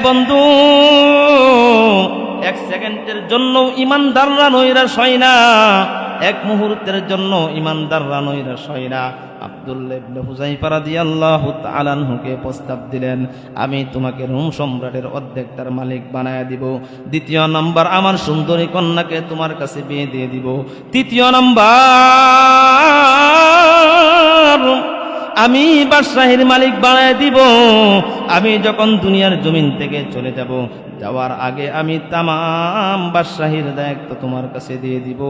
বন্ধু, 1 সেকেন্ডের জন্য ইমানদাররা নৈরাশ হয় না, 1 মুহূর্তের জন্য ইমানদাররা নৈরাশ হয় না। আব্দুল্লাহ ইবনে হুযায়ফা রাদিয়াল্লাহু তাআলা আনহুকে প্রস্তাব দিলেন, আমি তোমাকে রোম সম্রাটের অর্ধেকটার মালিক বানায়া দিব। 2য় নাম্বার, আমার সুন্দরী কন্যাকে তোমার কাছে বিয়ে দিয়ে দিব। 3য় নাম্বার, আমি বাদশাহীর মালিক বানায় দিব। আমি যখন দুনিয়ার জমিন থেকে চলে যাব, যাওয়ার আগে আমি তামাম বাদশাহীর দায়িত্ব তোমার কাছে দিয়ে দিব,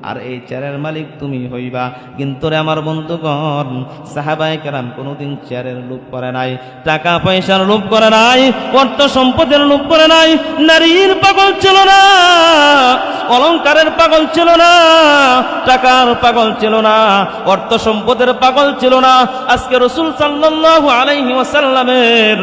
আর এই চেয়ারের মালিক তুমি হইবা। কিন্তু রে আমার বন্ধুগণ, সাহাবায়ে কেরাম কোনোদিন চেয়ারের লোভ করে নাই, টাকা পয়সার লোভ করে নাই, অর্থ সম্পদের লোভ করে নাই, নারীর পাগল ছিল না, অলংকারের পাগল ছিল না, টাকার পাগল ছিল না, অর্থ সম্পদের পাগল ছিল না। আজকে রাসূল সাল্লাল্লাহু আলাইহি ওয়াসাল্লামের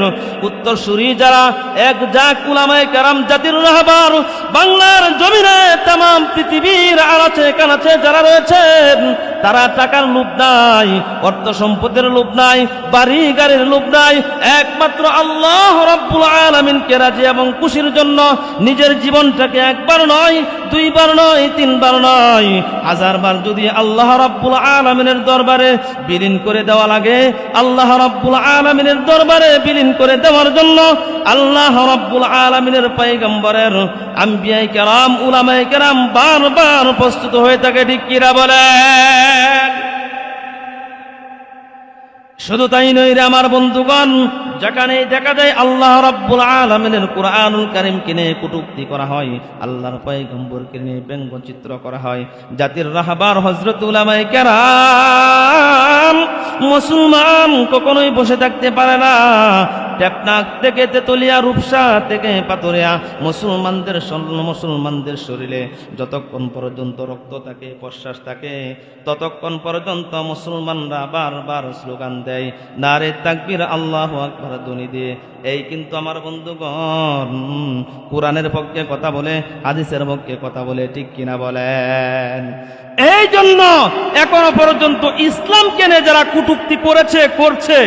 উত্তরসূরি যারা, এক জাক উলামায়ে কেরাম, জাতির রাহবার, বাংলার জমিনে তামাম পৃথিবীর আনাচে কানাচে যারা রয়েছেন, তারা টাকার লোভ নাই, অর্থ সম্পদের লোভ নাই, বাড়ি গাড়ির লোভ নাই, একমাত্র আল্লাহ রাব্বুল আলামিনকে রাজি এবং খুশির জন্য নিজের জীবনটাকে একবার নয়, দুইবার নয়, তিনবার নয়, হাজারবার যদি আল্লাহ রাব্বুল আলামিনের দরবারে বিলীন করে দেওয়া লাগে, আল্লাহ রাব্বুল আলামিনের দরবারে বিলীন করে দেওয়ার জন্য আল্লাহ রাব্বুল আলামিনের পয়গম্বরের আম্বিয়ায়ে কেরাম, উলামায়ে কেরাম বারবার প্রস্তুত হয়ে থাকে। ঠিক কিরা বলেন? শুধু তাই নয় রে আমার বন্ধুগণ, যেখানে দেখা যায় আল্লাহ রাব্বুল আলামিনের কুরআনুল কারীমকে নিয়ে কটূক্তি করা হয়, আল্লাহর পয়গম্বরকে নিয়ে ব্যঙ্গচিত্র করা হয়, জাতির রাহবার হযরত উলামায়ে কেরাম, মুসলমান কখনোই বসে থাকতে পারে না। টেকনাফ থেকে তেতুলিয়া, রূপসা থেকে পাতুরিয়া, মুসলমানদের শরীরে যতক্ষণ পর্যন্ত রক্ত থাকে, প্রশ্বাস থাকে, ততক্ষণ পর্যন্ত মুসলমানরা বারবার স্লোগান দেয়, নারে তাকবীর, আল্লাহু আকবার ধ্বনি দিয়ে। এই কিন্তু আমার বন্ধুগণ কোরআনের পক্ষে কথা বলে, হাদিসের পক্ষে কথা বলে। ঠিক কিনা বলেন? এই জন্য এখনো পর্যন্ত ইসলামকে নিয়ে যারা কটূক্তি করেছে, করছে,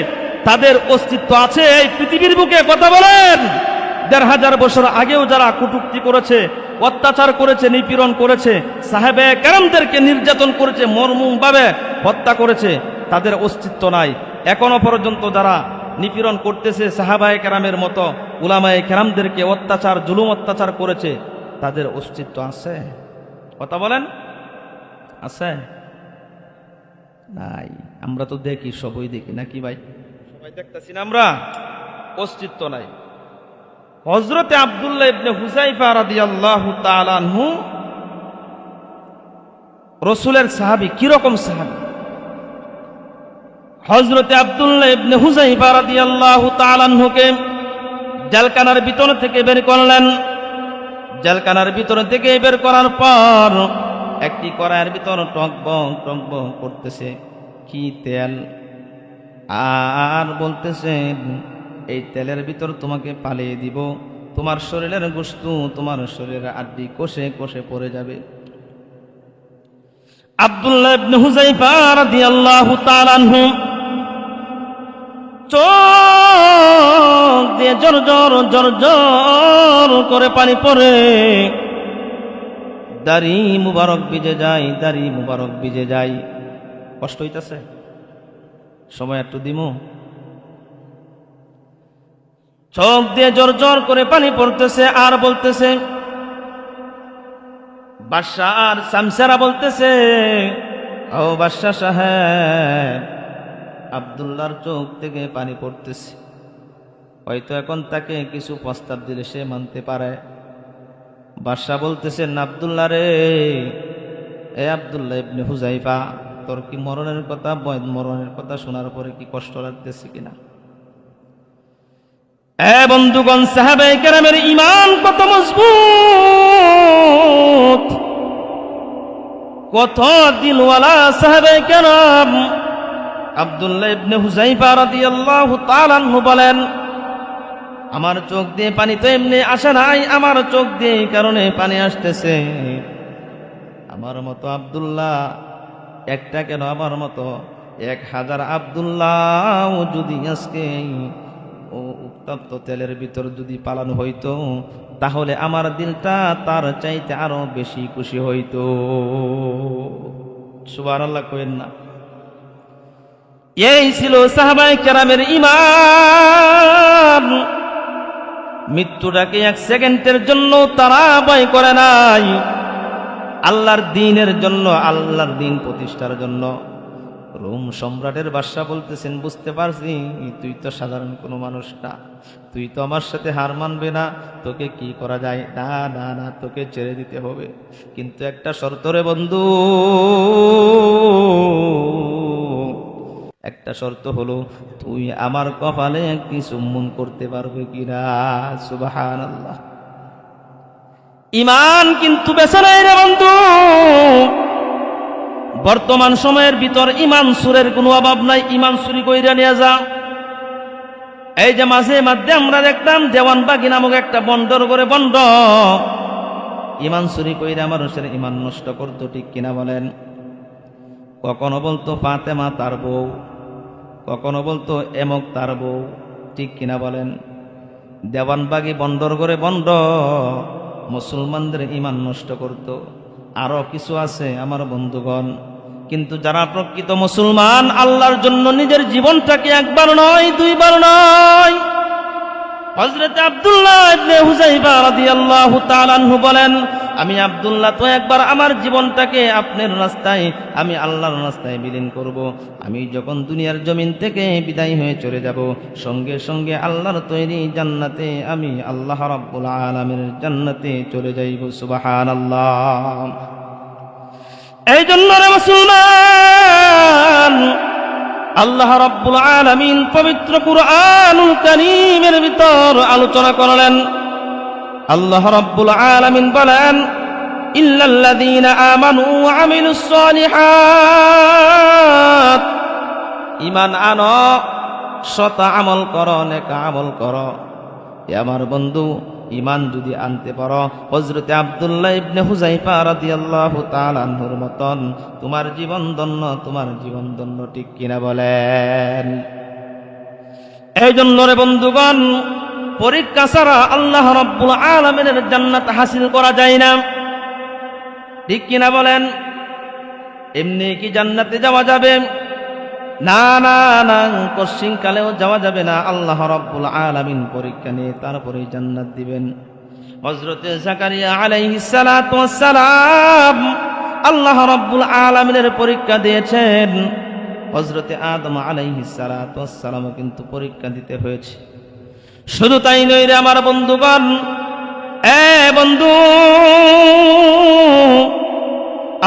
তাদের অস্তিত্ব আছে এই পৃথিবীর বুকে? কথা বলেন। ১৫০০ বছর আগেও যারা কটূক্তি করেছে, অত্যাচার করেছে, নিপীড়ন করেছে, সাহাবায়ে কেরামদেরকে নির্যাতন করেছে, মর্মভাবে হত্যা করেছে, তাদের অস্তিত্ব নাই। এখনো পর্যন্ত যারা নিপীড়ন করতেছে, সাহাবায়ে কেরামের মতো উলামায়ে কেরামদেরকে অত্যাচার, জুলুম অত্যাচার করেছে, তাদের অস্তিত্ব আছে? কথা বলেন, আছে? নাই। আমরা তো দেখি, সবই দেখি নাকি ভাই? সবাই দেখতেছি না আমরা? অস্তিত্ব নাই। হযরতে আব্দুল্লাহ ইবনে হুযায়ফা রাদিয়াল্লাহু তাআলা আনহু রাসূলের সাহাবী। কি রকম সাহাবী? হযরতে আব্দুল্লাহ ইবনে হুযায়ফা রাদিয়াল্লাহু তাআলা আনহুকে জেলখানার ভিতর থেকে বের করলেন। জেলখানার ভিতর থেকে বের করার পর একটি কড়াইয়ের ভিতর টকবক টকবক করতেছে কি তেল, আর বলতেছেন এই তেলের ভিতর তোমাকে পালিয়ে দিব, তোমার শরীরের গোশত, তোমার শরীরের আড্ডি কোষে কোষে পড়ে যাবে। আব্দুল্লাহ ইবনে হুযায়ফা রাদিয়াল্লাহু তাআলা আনহু চোখ দিয়ে জর্জর জর্জর করে পানি পড়ে, দাড়ি মুবারক ভিজে যায়, দাড়ি মুবারক ভিজে যায়। কষ্ট হইতাছে? সময় একটু দিমু। চোখ দিয়ে জর্জর করে পানি পড়তেছে, আর বলতেছে, বাদশা আর শামসেরা বলতেছে, ও বাদশা সাহেব, আব্দুল্লাহর চোখ থেকে পানি পড়তেছে, হয়তো এখন তাকে কিছু প্রস্তাব দিলে সে মানতে পারে। বাদশা বলতেছেন, আব্দুল্লাহ রে, এ আব্দুল্লাহ ইবনে হুযায়ফা, তোর কি মরণের কথা, মরণের কথা শোনার পরে কি কষ্ট লাগতেছে কিনা? এ বন্ধুগণ, সাহাবায়ে কেরামের ঈমান কত মজবুত, কত দিলওয়ালা সাহাবায়ে কেরাম। আব্দুল্লাহ ইবনে হুযায়ফা রাদিয়াল্লাহু তাআলা আনহু বলেন, আমার চোখ দিয়ে পানি তো এমনি আসে নাই, আমার চোখ দিয়ে এই কারণে পানি আসতেছে। আমার মতো আব্দুল্লাহ একটা কেন, আমার মতো ১,০০০ আব্দুল্লাহ যদি আজকে ও উত্তপ্ত তেলের ভিতর যদি পালানো হইতো, তাহলে আমার দিলটা তার চাইতে আরো বেশি খুশি হইতো। সুবহানাল্লাহ কইেন না? এই ছিল সাহাবায়ে কেরামের ঈমান। মৃত্যুটাকে ১ সেকেন্ডের জন্য তারা ভয় করে নাই। আল্লাহর দ্বীনের জন্য, আল্লাহর দ্বীন প্রতিষ্ঠার জন্য রোম সম্রাটের বাদশা বলতেছেন, বুঝতে পারছি তুই তো সাধারণ কোনো মানুষ না, তুই তো আমার সাথে হার মানবে না, তোকে কি করা যায়? না না না, তোকে ছেড়ে দিতে হবে, কিন্তু একটা শর্ত রে বন্ধু, একটা শর্ত হলো তুই আমার কপালে একটি চুম্বন করতে পারবে কিনা? সুবহানাল্লাহ। ঈমান কিন্তু বেঁচে নাই রে বন্ধু। বর্তমান সময়ের ভিতর ঈমান চুরের কোনো অভাব নাই, ঈমান চুরি কইরা নিয়ে যা। এই যে মাঝে মধ্যে আমরা দেখতাম দেওয়ানবাগি নামক একটা বন্দর করে বন্ড ঈমান চুরি কইরা মানুষের ঈমান নষ্ট করতো, ঠিক কিনা বলেন? কখনো বলতো ফাতেমা তার বউ, কখনো বলতো এমক তার বউ, ঠিক কিনা বলেন? দেওয়ানবাগি বন্দর করে বন্ড মুসলমানদের ঈমান নষ্ট করত। আরো কিছু আছে আমার বন্ধুগণ, কিন্তু যারা প্রকৃত মুসলমান, আল্লাহর জন্য নিজের জীবনটাকে একবার নয় দুইবার নয়। হযরত আব্দুল্লাহ ইবনে হুযাইফা রাদিয়াল্লাহু তাআলা আনহু বলেন, আমি আব্দুল্লাহ তো একবার আমার জীবনটাকে আপনার রাস্তায়, আমি আল্লাহর রাস্তায় বিলীন করব। আমি যখন দুনিয়ার জমিন থেকে বিদায় হয়ে চলে যাব, সঙ্গে সঙ্গে আল্লাহর তৈরি জান্নাতে, আমি আল্লাহ রাব্বুল আলামিনের জান্নাতে চলে যাইব। সুবহানাল্লাহ। এই জন্য রে মুসলমান, আল্লাহ রাব্বুল আলামিন পবিত্র কুরআনুল কারীমের ভিতর আলোচনা করলেন। আল্লাহ রাব্বুল আলামিন বলেন, ইল্লাল্লাযীনা আমানু ওয়া আমিলুস সালিহাত, ঈমান আনো, সৎ আমল করো, নেক আমল করো। এ আমার বন্ধু, ঈমান যদি আনতে পারো হযরত আব্দুল্লাহ ইবনে হুযাইফা রাদিয়াল্লাহু তাআলা আনহুর মতন, তোমার জীবন ধন্য, তোমার জীবন ধন্য, ঠিক কিনা বলেন? এই জন্য রে বন্ধুগণ, পরীক্ষা ছাড়া আল্লাহ রাব্বুল আলামিনের জান্নাত হাসিল করা যায় না, ঠিক কিনা বলেন? এমনি কি জান্নাতে যাওয়া যাবে? না না না, কশিনকালেও যাওয়া যাবে না। আল্লাহ রাব্বুল আলামিন পরীক্ষা নিয়ে তারপরে জান্নাত দিবেন। হযরত জাকারিয়া আলাইহিস সালাতু ওয়াস সালাম আল্লাহ রাব্বুল আলামিনের পরীক্ষা দিয়েছেন। হযরত আদম আলাইহিস সালাতু ওয়াস সালামও কিন্তু পরীক্ষা দিতে হয়েছে। শুধু তাই নয় রে আমার বন্ধুগণ, বন্ধু,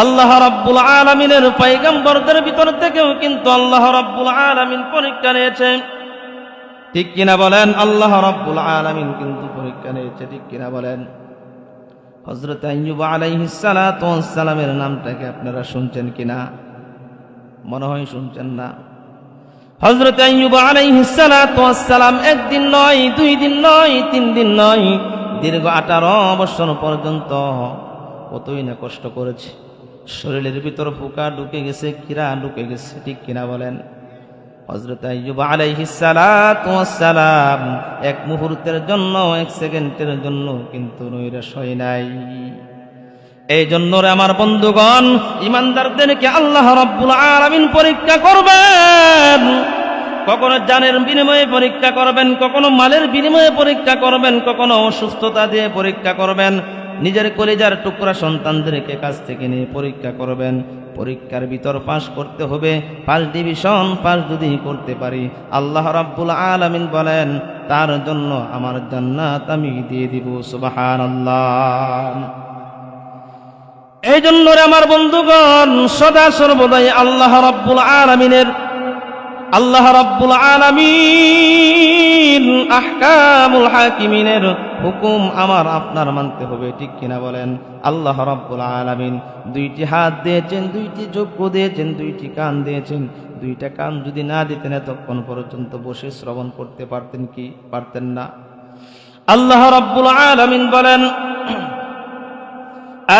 আল্লাহ রাব্বুল আলামিনের পয়গম্বরদের ভিতর থেকেও কিন্তু আল্লাহ রাব্বুল আলামিন পরীক্ষা নিয়েছে, ঠিক কিনা বলেন? আল্লাহ রাব্বুল আলামিন কিন্তু পরীক্ষা নিয়েছে, ঠিক কিনা বলেন? হযরত আইয়ুব আলাইহিস সালাতু ওয়াস সালামের নামটাকে আপনারা শুনছেন কিনা? মনে হয় শুনছেন না। হযরত আইয়ুব আলাইহিস সালাতু ওয়াস সালাম একদিন নয়, দুই দিন নয়, তিন দিন নয়, দীর্ঘ 18 বছর পর্যন্ত কতই না কষ্ট করেছে। শরীরের ভিতর পোকা ঢুকে গেছে, কীড়া ঢুকে গেছে, ঠিক কিনা বলেন? হযরত আইয়ুব আলাইহিস সালাতু ওয়াস সালাম এক মুহূর্তের জন্য, এক সেকেন্ডের জন্য কিন্তু নৈরাশ হয় নাই। এই জন্য রে আমার বন্ধুগণ, ইমানদারদেরকে আল্লাহ রাব্বুল আলামিন পরীক্ষা করবেন। কখনো জানের বিনিময়ে পরীক্ষা করবেন, কখনো মালের বিনিময়ে পরীক্ষা করবেন, কখনো অসুস্থতা দিয়ে পরীক্ষা করবেন, নিজের কলিজার টুকরা সন্তানদেরকে কাছ থেকে নিয়ে পরীক্ষা করবেন। পরীক্ষার ভিতর পাস করতে হবে। ফার্স্ট ডিভিশন পাস যদি করতে পারি, আল্লাহ রাব্বুল আলামিন বলেন তার জন্য আমার জান্নাত আমি দিয়ে দিব। সুবহানাল্লাহ। এই জন্য রে আমার বন্ধুগণ, সদা সর্বদাই আল্লাহ রাব্বুল আলামিন আহকামুল হাকিমিনের হুকুম আমার আপনার মানতে হবে, ঠিক কিনা বলেন? আল্লাহ রাব্বুল আলামিন দুইটি হাত দিয়েছেন, দুইটি চক্ষু দিয়েছেন, দুইটি কান দিয়েছেন। দুইটা কান যদি না দিতেন এতক্ষণ পর্যন্ত বসে শ্রবণ করতে পারতেন কি? পারতেন না। আল্লাহ রাব্বুল আলামিন বলেন,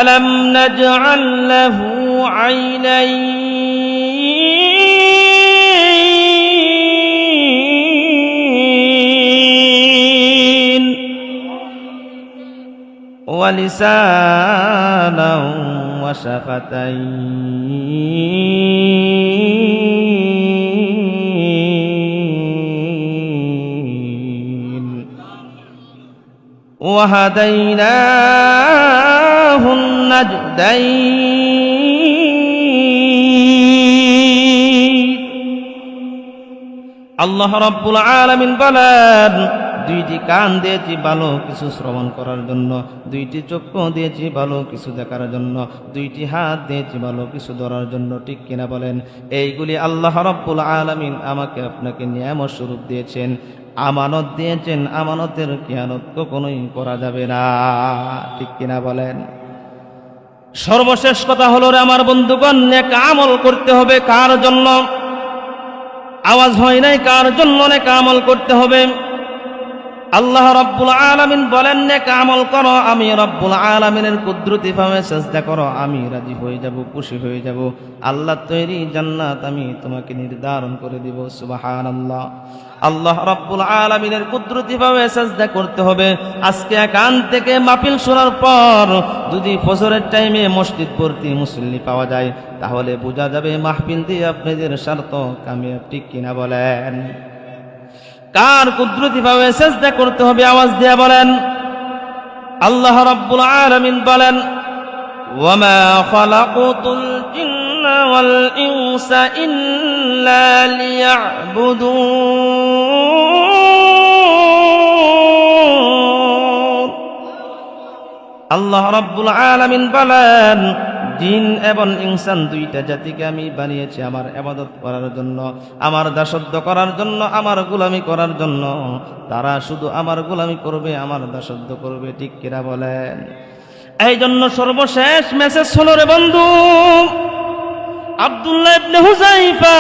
আলাম নাজআল লাহু আইনাইন ওয়া লিসানান ওয়া শাফাতাইন ওয়া হাদাইনাহুন নাজদাইন আল্লাহ রাব্বুল আলামিন বলেন, দুইটি কান দিয়েছি ভালো কিছু শ্রবণ করার জন্য, দুইটি চক্ষু দিয়েছি ভালো কিছু দেখার জন্য, দুইটি হাত দিয়েছি ভালো কিছু ধরার জন্য, ঠিক কিনা বলেন? এইগুলি আল্লাহ রাব্বুল আলামিন আমাকে আপনাকে নিয়ামত স্বরূপ দিয়েছেন, আমানত দিয়েছেন। আমানতের খেয়ানত কখনোই করা যাবে না, ঠিক কিনা বলেন? সর্বশেষ কথা হলো রে আমার বন্ধুগণ, নেক আমল করতে হবে। কার জন্য? আওয়াজ হয় নাই, কার জন্য নেক আমল করতে হবে? আল্লাহ রাব্বুল আলামিন বলেন, নেক আমল করো, আমি রাব্বুল আলামিনের কুদরতি ভাবে সেজদা করো, আমি রাজি হয়ে যাব, খুশি হয়ে যাব। আল্লাহ তৈরি জান্নাত আমি তোমাকে নির্ধারণ করে দিব। সুবহানাল্লাহ। আল্লাহ রাব্বুল আলামিনের কুদরতি ভাবে সেজদা করতে হবে। আজকে কান থেকে মাহফিল শোনার পর যদি ফজরের টাইমে মসজিদ ভর্তি মুসল্লি পাওয়া যায়, তাহলে বোঝা যাবে মাহফিল দিয়ে আপনাদের স্বার্থ কামিয়াব, ঠিক কিনা বলেন? কার কুদরতি ভাবে সেজদা করতে হবে? আওয়াজ দিয়ে বলেন। আল্লাহ রাব্বুল আলামিন বলেন, ওয়ামা খালাকুতুল জিন্না ওয়াল ইনসা ইল্লা লিয়াবুদুন। আল্লাহ রাব্বুল আলামিন বলেন, জিন এবং ইনসান দুইটা জাতিকে আমি বানিয়েছি আমার ইবাদত করার জন্য, আমার দাসত্ব করার জন্য, আমার গোলামি করার জন্য। তারা শুধু আমার গোলামি করবে, আমার দাসত্ব করবে, ঠিক কিনা বলেন? এই জন্য সর্বশেষ মেসেজ হলো রে বন্ধু, আব্দুল্লাহ ইবনে হুযায়ফা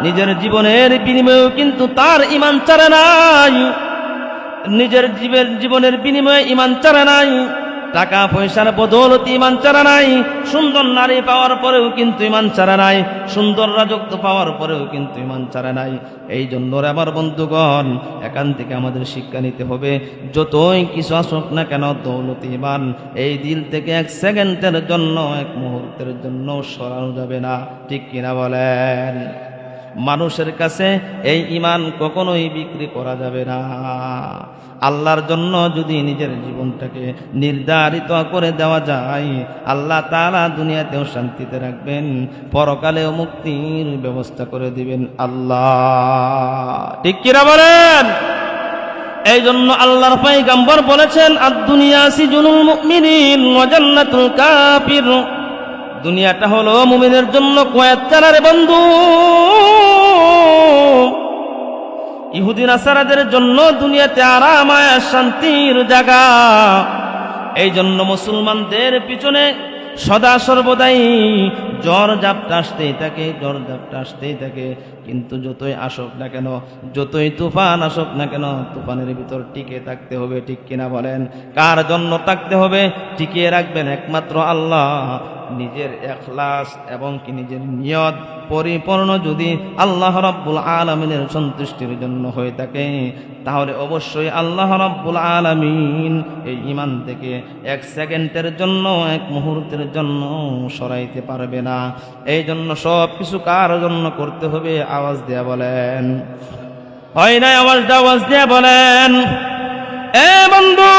নিজের জীবনের বিনিময়েও কিন্তু তার ঈমান ছাড়ে নাই। নিজের জীবনের বিনিময়ে ঈমান ছাড়ে নাই, টাকা পয়সার বদৌলতে ঈমান ছাড়া নাই, সুন্দর নারী পাওয়ার পরেও কিন্তু ঈমান ছাড়া নাই, সুন্দর রাজত্ব পাওয়ার পরেও কিন্তু ঈমান ছাড়া নাই। এই জন্য আমার বন্ধুগণ, এখান থেকে আমাদের শিক্ষা নিতে হবে, যতই কিছু আসুক না কেন, দৌলত ঈমান এই দিল থেকে এক সেকেন্ডের জন্য, এক মুহূর্তের জন্য সরানো যাবে না, ঠিক কিনা বলেন? মানুষের কাছে এই ঈমান কখনোই বিক্রি করা যাবে না। আল্লাহর জন্য যদি নিজের জীবনটাকে নির্ধারিত করে দেওয়া যায়, আল্লাহ তাআলা দুনিয়াতেও শান্তিতে রাখবেন, পরকালেও মুক্তির ব্যবস্থা করে দিবেন আল্লাহ, ঠিক কিনা বলেন? এই জন্য আল্লাহর পয়গম্বর বলেছেন, আদ-দুনিয়া সিজনুল মুমিনিন ওয়া জান্নাতুল কাফির। দুনিয়াটা হলো মুমিনের জন্য কয়েদখানা রে বন্ধু, ইহুদি নাসারাদের জন্য দুনিয়াতে আরাম আয়েশ শান্তির জায়গা। এই জন্য মুসলমানদের পিছনে সদা সর্বদাই জ্বর জাপটা আসতেই থাকে, জ্বর জাপটা আসতেই থাকে। কিন্তু যতই আসুক না কেন, যতই তুফান আসুক না কেন, তুফানের ভিতর টিকে থাকতে হবে, ঠিক কিনা বলেন? কার জন্য থাকতে হবে? টিকিয়ে রাখবেন একমাত্র আল্লাহ। নিজের ইখলাস এবং কি নিজের নিয়ত পরিপূর্ণ যদি আল্লাহ রাব্বুল আলামিনের সন্তুষ্টির জন্য হয়ে থাকে, তাহলে অবশ্যই আল্লাহ রাব্বুল আলামিন এই ঈমান থেকে এক সেকেন্ডের জন্য, এক মুহূর্তের জন্য সরাইতে পারবে না। এই জন্য সব কিছু কার জন্য করতে হবে? আওয়াজ দেয়া বলেন। হয় না? আওয়াজ দেয়া বলেন। এ বন্ধু,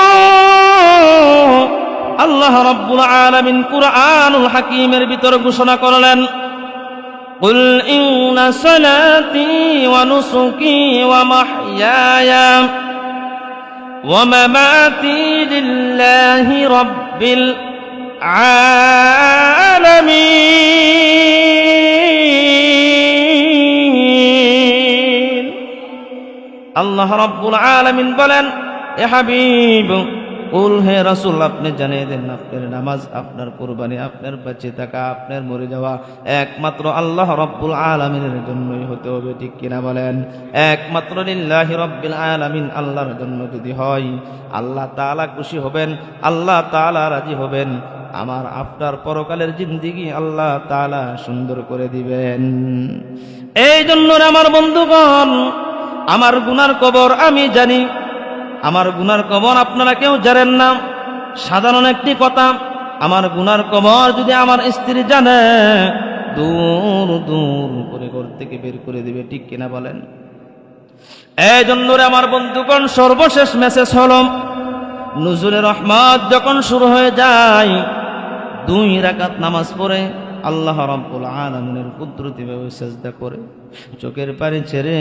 আল্লাহ রাব্বুল আলামিন কুরআনুল হাকীমের ভিতর ঘোষণা করলেন, কুল ইন্না সালাতি ওয়া নুসুকি ওয়া মাহইয়ায়া ওয়া মামাতি লিল্লাহি রাব্বিল আলামিন। আল্লাহ রাব্বুল আলামিন বলেন, এ হাবিব, কুল, হে রাসূল, আপনি জানিয়ে দেন, আপনার নামাজ, আপনার কুরবানি, আপনার বেঁচে থাকা, আপনার মরে যাওয়া একমাত্র আল্লাহ রাব্বুল আলামিনের জন্যই হতে হবে, ঠিক কিনা বলেন? একমাত্র লিল্লাহি রাব্বিল আলামিন, আল্লাহর জন্য যদি হয়, আল্লাহ তাআলা খুশি হবেন, আল্লাহ তাআলা রাজি হবেন, আমার আপনার পরকালের জিন্দেগি আল্লাহ তাআলা সুন্দর করে দিবেন। এই জন্য আমার বন্ধুগণ, আমার গুনার কবর আমি জানি, আমার গুনার কবর আপনারা কেউ জানেন না। সাধারণ একটি কথা, আমার গুনার কবর যদি আমার স্ত্রী জানে, দূর দূর করে ঘর থেকে বের করে দিবে, ঠিক কিনা বলেন? এই জন্য আমার বন্ধুগণ, সর্বশেষ মেসেজ হলো, নুজুলে রহমত যখন শুরু হয়ে যায়, 2 রাকাত নামাজ পড়ে আল্লাহ রাব্বুল আলামিনের কুদরতিভাবে সিজদা করে চোখের পানি ছেড়ে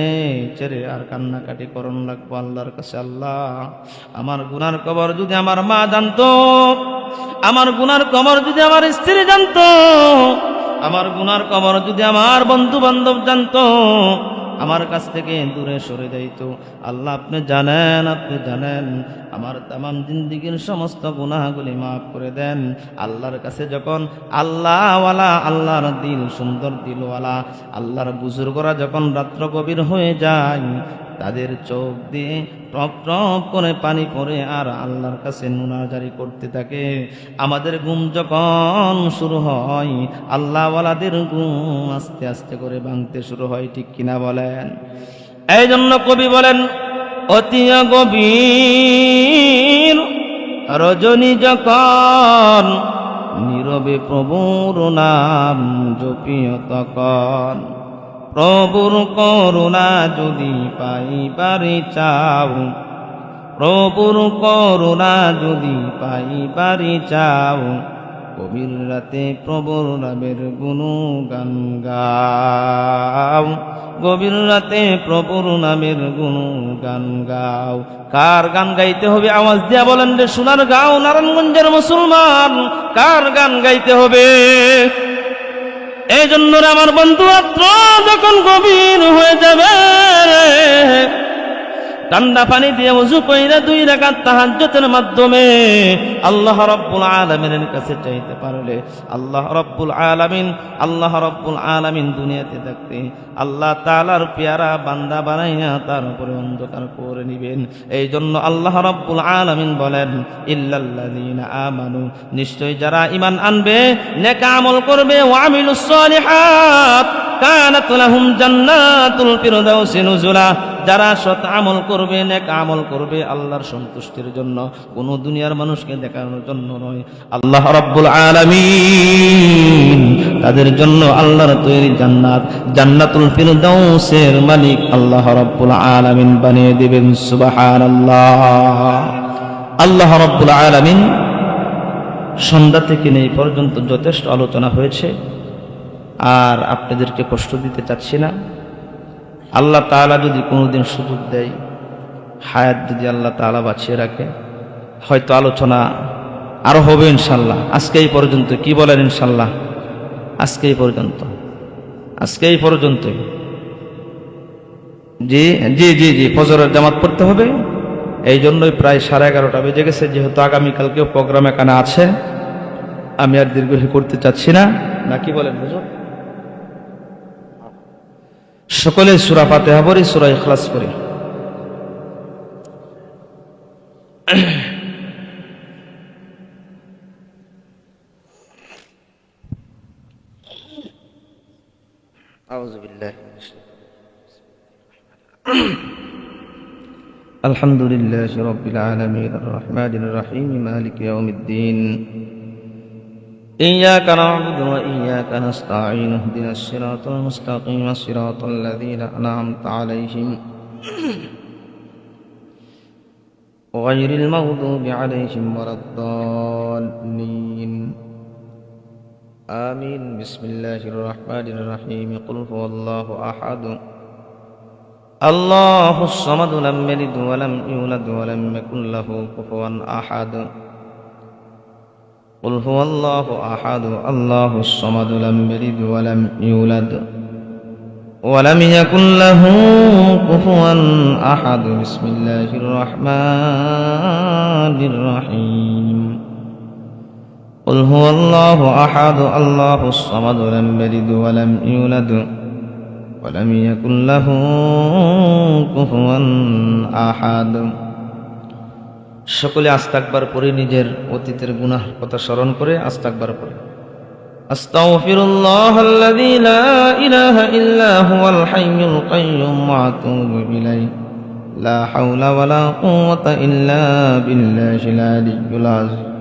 ছেড়ে আর কান্নাকাটি করন লাগবো আল্লাহর কাছে। আল্লাহ, আমার গুনার কবর যদি আমার মা জানতো, আমার গুনার কবর যদি আমার স্ত্রী জানতো, আমার গুনার কবর যদি আমার বন্ধু বান্ধব জানতো, আমার কাছ থেকে দূরে সরে যাইত। আল্লাহ, আপনি জানেন আমার তামাম জিন্দেগীর সমস্ত গুনাহগুলি মাফ করে দেন। আল্লাহর কাছে যখন আল্লাহওয়ালা, আল্লাহর দিল সুন্দর দিলওয়ালা, আল্লাহর বুজুর্গরা যখন রাত্র গভীর হয়ে যায়, তাদের চোখ দিয়ে টপ টপ করে পানি পড়ে আর আল্লাহর কাছে মুনাজারি করতে থাকে। আমাদের ঘুম যখন শুরু হয়, আল্লাহওয়ালাদের ঘুম আস্তে আস্তে করে ভাঙতে শুরু হয়, ঠিক কিনা বলেন? এই জন্য কবি বলেন, অতি গভীর রজনী যখন নীরবে প্রভুর নাম জপিও তখন, প্রভুর করুণা যদি পাইবারে চাও, প্রভুর করুণা যদি পাইবারে চাও, গভীর রাতে প্রভুর নামের গুণগান গাও, গভীর রাতে প্রভুর নামের গুণগান গাও। কার গান গাইতে হবে? আওয়াজ দিয়া বলেন রে সোনার গাঁও নারায়ণগঞ্জের মুসলমান, কার গান গাইতে হবে? এই জন্য আমার বন্ধু, রাত্র যখন গভীর হয়ে যাবে, ঠান্ডা পানি দিয়ে ওযু কইরা 2 রাকাত তাহাজ্জুদের মাধ্যমে আল্লাহ রাব্বুল আলামিনের কাছে চাইতে পারলে আল্লাহ রাব্বুল আলামিন দুনিয়াতে থাকতে আল্লাহ তাআলার পেয়ারা বান্দা বানাইয়া তার উপরে অন্ধকার করে নিবেন। এই জন্য আল্লাহ রাব্বুল আলামিন বলেন, ইল্লাল্লাযীনা আমানু, নিশ্চয় যারা ঈমান আনবে, নেক আমল করবে, ওয়া আমিলুস সালিহাত কানাত লাহুম জান্নাতুল ফিরদাউসি নুজুলা, যারা সৎ আমল করবে, নেক আমল করবে আল্লাহর সন্তুষ্টির জন্য, কোন দুনিয়ার মানুষকে দেখানোর জন্য নয়, আল্লাহ রাব্বুল আলামিন তাদের জন্য আল্লাহর তৈরি জান্নাত, জান্নাতুল ফিরদাউসের মালিক আল্লাহ রাব্বুল আলামিন বানিয়ে দিবেন। সুবহানাল্লাহ। আল্লাহ রাব্বুল আলামিন সন্ধ্যা থেকে এই পর্যন্ত যথেষ্ট আলোচনা হয়েছে, আর আপনাদেরকে কষ্ট দিতে চাচ্ছি না। আল্লাহ তাআলা যদি কোনোদিন সুযোগ দেয়, হায়াত যদি আল্লাহ তাআলা বাঁচিয়ে রাখে, হয়তো আলোচনা আরো হবে ইনশাল্লাহ। আজকে এই পর্যন্ত, কি বলেন ইনশাল্লাহ? আজকে এই পর্যন্ত, আজকে এই পর্যন্তই। জি জি জি জি ফজরের জামাত পড়তে হবে, এই জন্যই প্রায় 11:30 বেজে গেছে। যেহেতু আগামীকালকেও প্রোগ্রাম এখানে আছে, আমি আর দীর্ঘই করতে চাচ্ছি না, নাকি বলেন হুজুর? সকলে সূরা ফাতিহা পড়ি, সূরা ইখলাস পড়ি। আউযু বিল্লাহি মিনাশ শাইতানির রাজিম। আলহামদুলিল্লাহি রাব্বিল আলামিন আর রাহমানির রহিম মালিকি ইয়াউমিদ্দিন। إياك نعبد وإياك نستعين اهدنا الصراط المستقيم صراط الذين أنعمت عليهم غير المغضوب عليهم ولا الضالين آمين. بسم الله الرحمن الرحيم. قل هو الله أحد الله الصمد لم يلد ولم يولد ولم يكن له كفوا أحد. قل هو الله أحد الله الصمد لم يلد ولم يولد ولم يكن له كفوا أحد. بسم الله الرحمن الرحيم. قل هو الله أحد الله الصمد لم يلد ولم يولد ولم يكن له كفوا أحد. সকলে আস্তাগফার পড়ে নিজের অতীতের গুনাহ কথা স্মরণ করে আস্তাগফার পড়ে। আস্তাগফিরুল্লাহাল্লাযী লা ইলাহা ইল্লা হুয়াল হাইয়ুল কাইয়্যুম ওয়া আতুবু ইলাইহি লা হাওলা ওয়ালা কুওয়াতা ইল্লা বিল্লাহিল আলিয়্যিল আযীম.